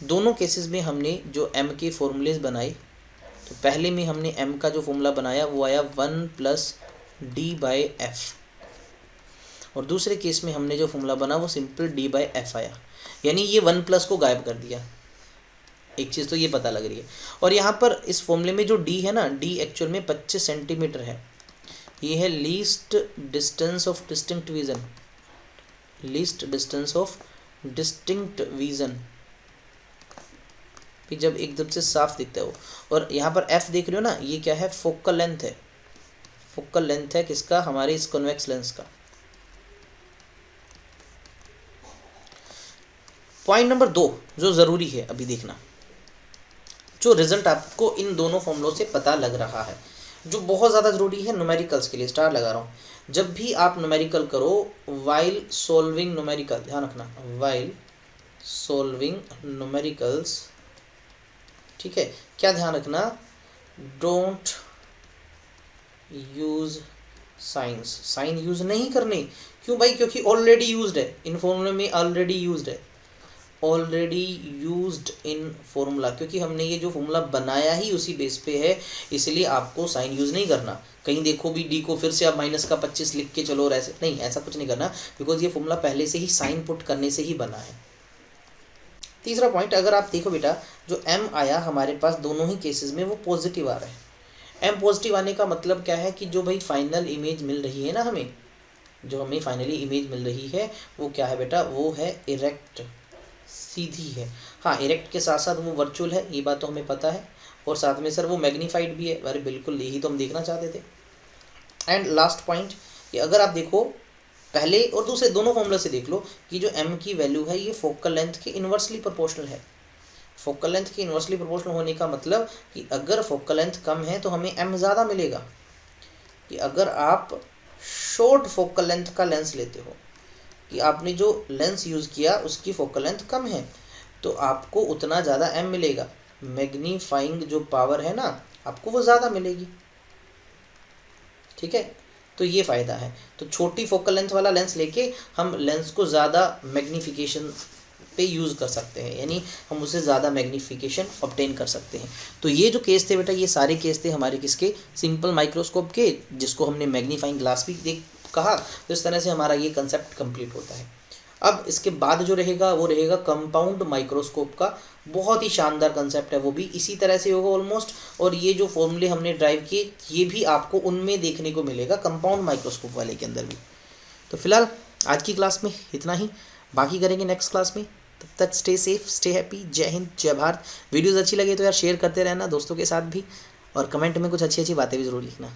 दोनों केसेस में हमने जो m के फॉर्मूलेज बनाए, तो पहले में हमने m का जो फॉर्मूला बनाया वो आया 1 प्लस डी बाई एफ, और दूसरे केस में हमने जो फॉर्मूला बना वो सिंपल डी बाई एफ आया, यानी ये 1 प्लस को गायब कर दिया। एक चीज़ तो ये पता लग रही है। और यहाँ पर इस फॉर्मूले में जो d है ना, d एक्चुअल में 25 सेंटीमीटर है। ये है least distance of distinct vision, least distance of distinct vision, जब एकदम से साफ दिखता है वो। और यहाँ पर f देख रहे हो ना, ये क्या है, फोकल लेंथ है, फोकल लेंथ है किसका, हमारे इस कॉन्वेक्स लेंस का। पॉइंट नंबर 2 जो ज़रूरी है अभी देखना, जो रिजल्ट आपको इन दोनों फॉर्मूलों से पता लग रहा है, जो बहुत ज़्यादा ज़रूरी है न्यूमेरिकल्स के लिए, स्टार लगा रहा हूँ। जब भी आप न्यूमेरिकल करो, वाइल सॉल्विंग न्यूमेरिकल, ध्यान रखना, वाइल सॉल्विंग न्यूमेरिकल्स, ठीक है, क्या ध्यान रखना, don't use science, sign use नहीं करने। क्यों भाई, क्योंकि ऑलरेडी यूज्ड है इन फॉर्मूले में, ऑलरेडी यूज्ड है, ऑलरेडी यूज्ड इन फॉर्मूला, क्योंकि हमने ये जो फॉर्मूला बनाया ही उसी बेस पे है, इसलिए आपको साइन यूज़ नहीं करना। कहीं देखो भी डी को फिर से आप माइनस का 25 लिख के चलो, और ऐसे नहीं, ऐसा कुछ नहीं करना, बिकॉज ये फॉर्मूला पहले से ही साइन पुट करने से ही बना है। तीसरा पॉइंट, अगर आप देखो बेटा, जो m आया हमारे पास दोनों ही केसेस में वो पॉजिटिव आ रहा है। m पॉजिटिव आने का मतलब क्या है कि जो भाई फाइनल इमेज मिल रही है ना हमें, जो हमें फाइनली इमेज मिल रही है वो क्या है बेटा, वो है इरेक्ट, सीधी है। हाँ, इरेक्ट के साथ साथ वो वर्चुअल है, ये बात तो हमें पता है, और साथ में सर वो मैग्नीफाइड भी है। अरे बिल्कुल, यही तो हम देखना चाहते थे। एंड लास्ट पॉइंट, कि अगर आप देखो पहले और दूसरे दोनों फॉर्मूला से देख लो कि जो m की वैल्यू है ये फोकल लेंथ के इन्वर्सली प्रोपोर्शनल है। फोकल लेंथ के इन्वर्सली प्रोपोर्शनल होने का मतलब कि अगर फोकल लेंथ कम है तो हमें m ज़्यादा मिलेगा। कि अगर आप शॉर्ट फोकल लेंथ का लेंस लेते हो, कि आपने जो लेंस यूज़ किया उसकी फोकल लेंथ कम है, तो आपको उतना ज़्यादा m मिलेगा। मैग्नीफाइंग जो पावर है ना, आपको वो ज़्यादा मिलेगी। ठीक है, तो ये फ़ायदा है। तो छोटी फोकल लेंथ वाला लेंस लेके हम लेंस को ज़्यादा मैग्नीफिकेशन पे यूज़ कर सकते हैं, यानी हम उससे ज़्यादा मैग्नीफिकेशन ऑब्टेन कर सकते हैं। तो ये जो केस थे बेटा, ये सारे केस थे हमारे किसके, सिंपल माइक्रोस्कोप के, जिसको हमने मैग्नीफाइंग ग्लास भी देख कहा। तो इस तरह से हमारा ये कंसेप्ट कंप्लीट होता है। अब इसके बाद जो रहेगा वो रहेगा कंपाउंड माइक्रोस्कोप का। बहुत ही शानदार कंसेप्ट है, वो भी इसी तरह से होगा ऑलमोस्ट। और ये जो फॉर्मूले हमने ड्राइव किए ये भी आपको उनमें देखने को मिलेगा, कंपाउंड माइक्रोस्कोप वाले के अंदर भी। तो फिलहाल आज की क्लास में इतना ही, बाकी करेंगे नेक्स्ट क्लास में। तब तक स्टे सेफ, स्टे हैप्पी। जय हिंद, जय भारत। वीडियोज़ अच्छी लगे तो यार शेयर करते रहना दोस्तों के साथ भी, और कमेंट में कुछ अच्छी अच्छी बातें भी ज़रूर लिखना।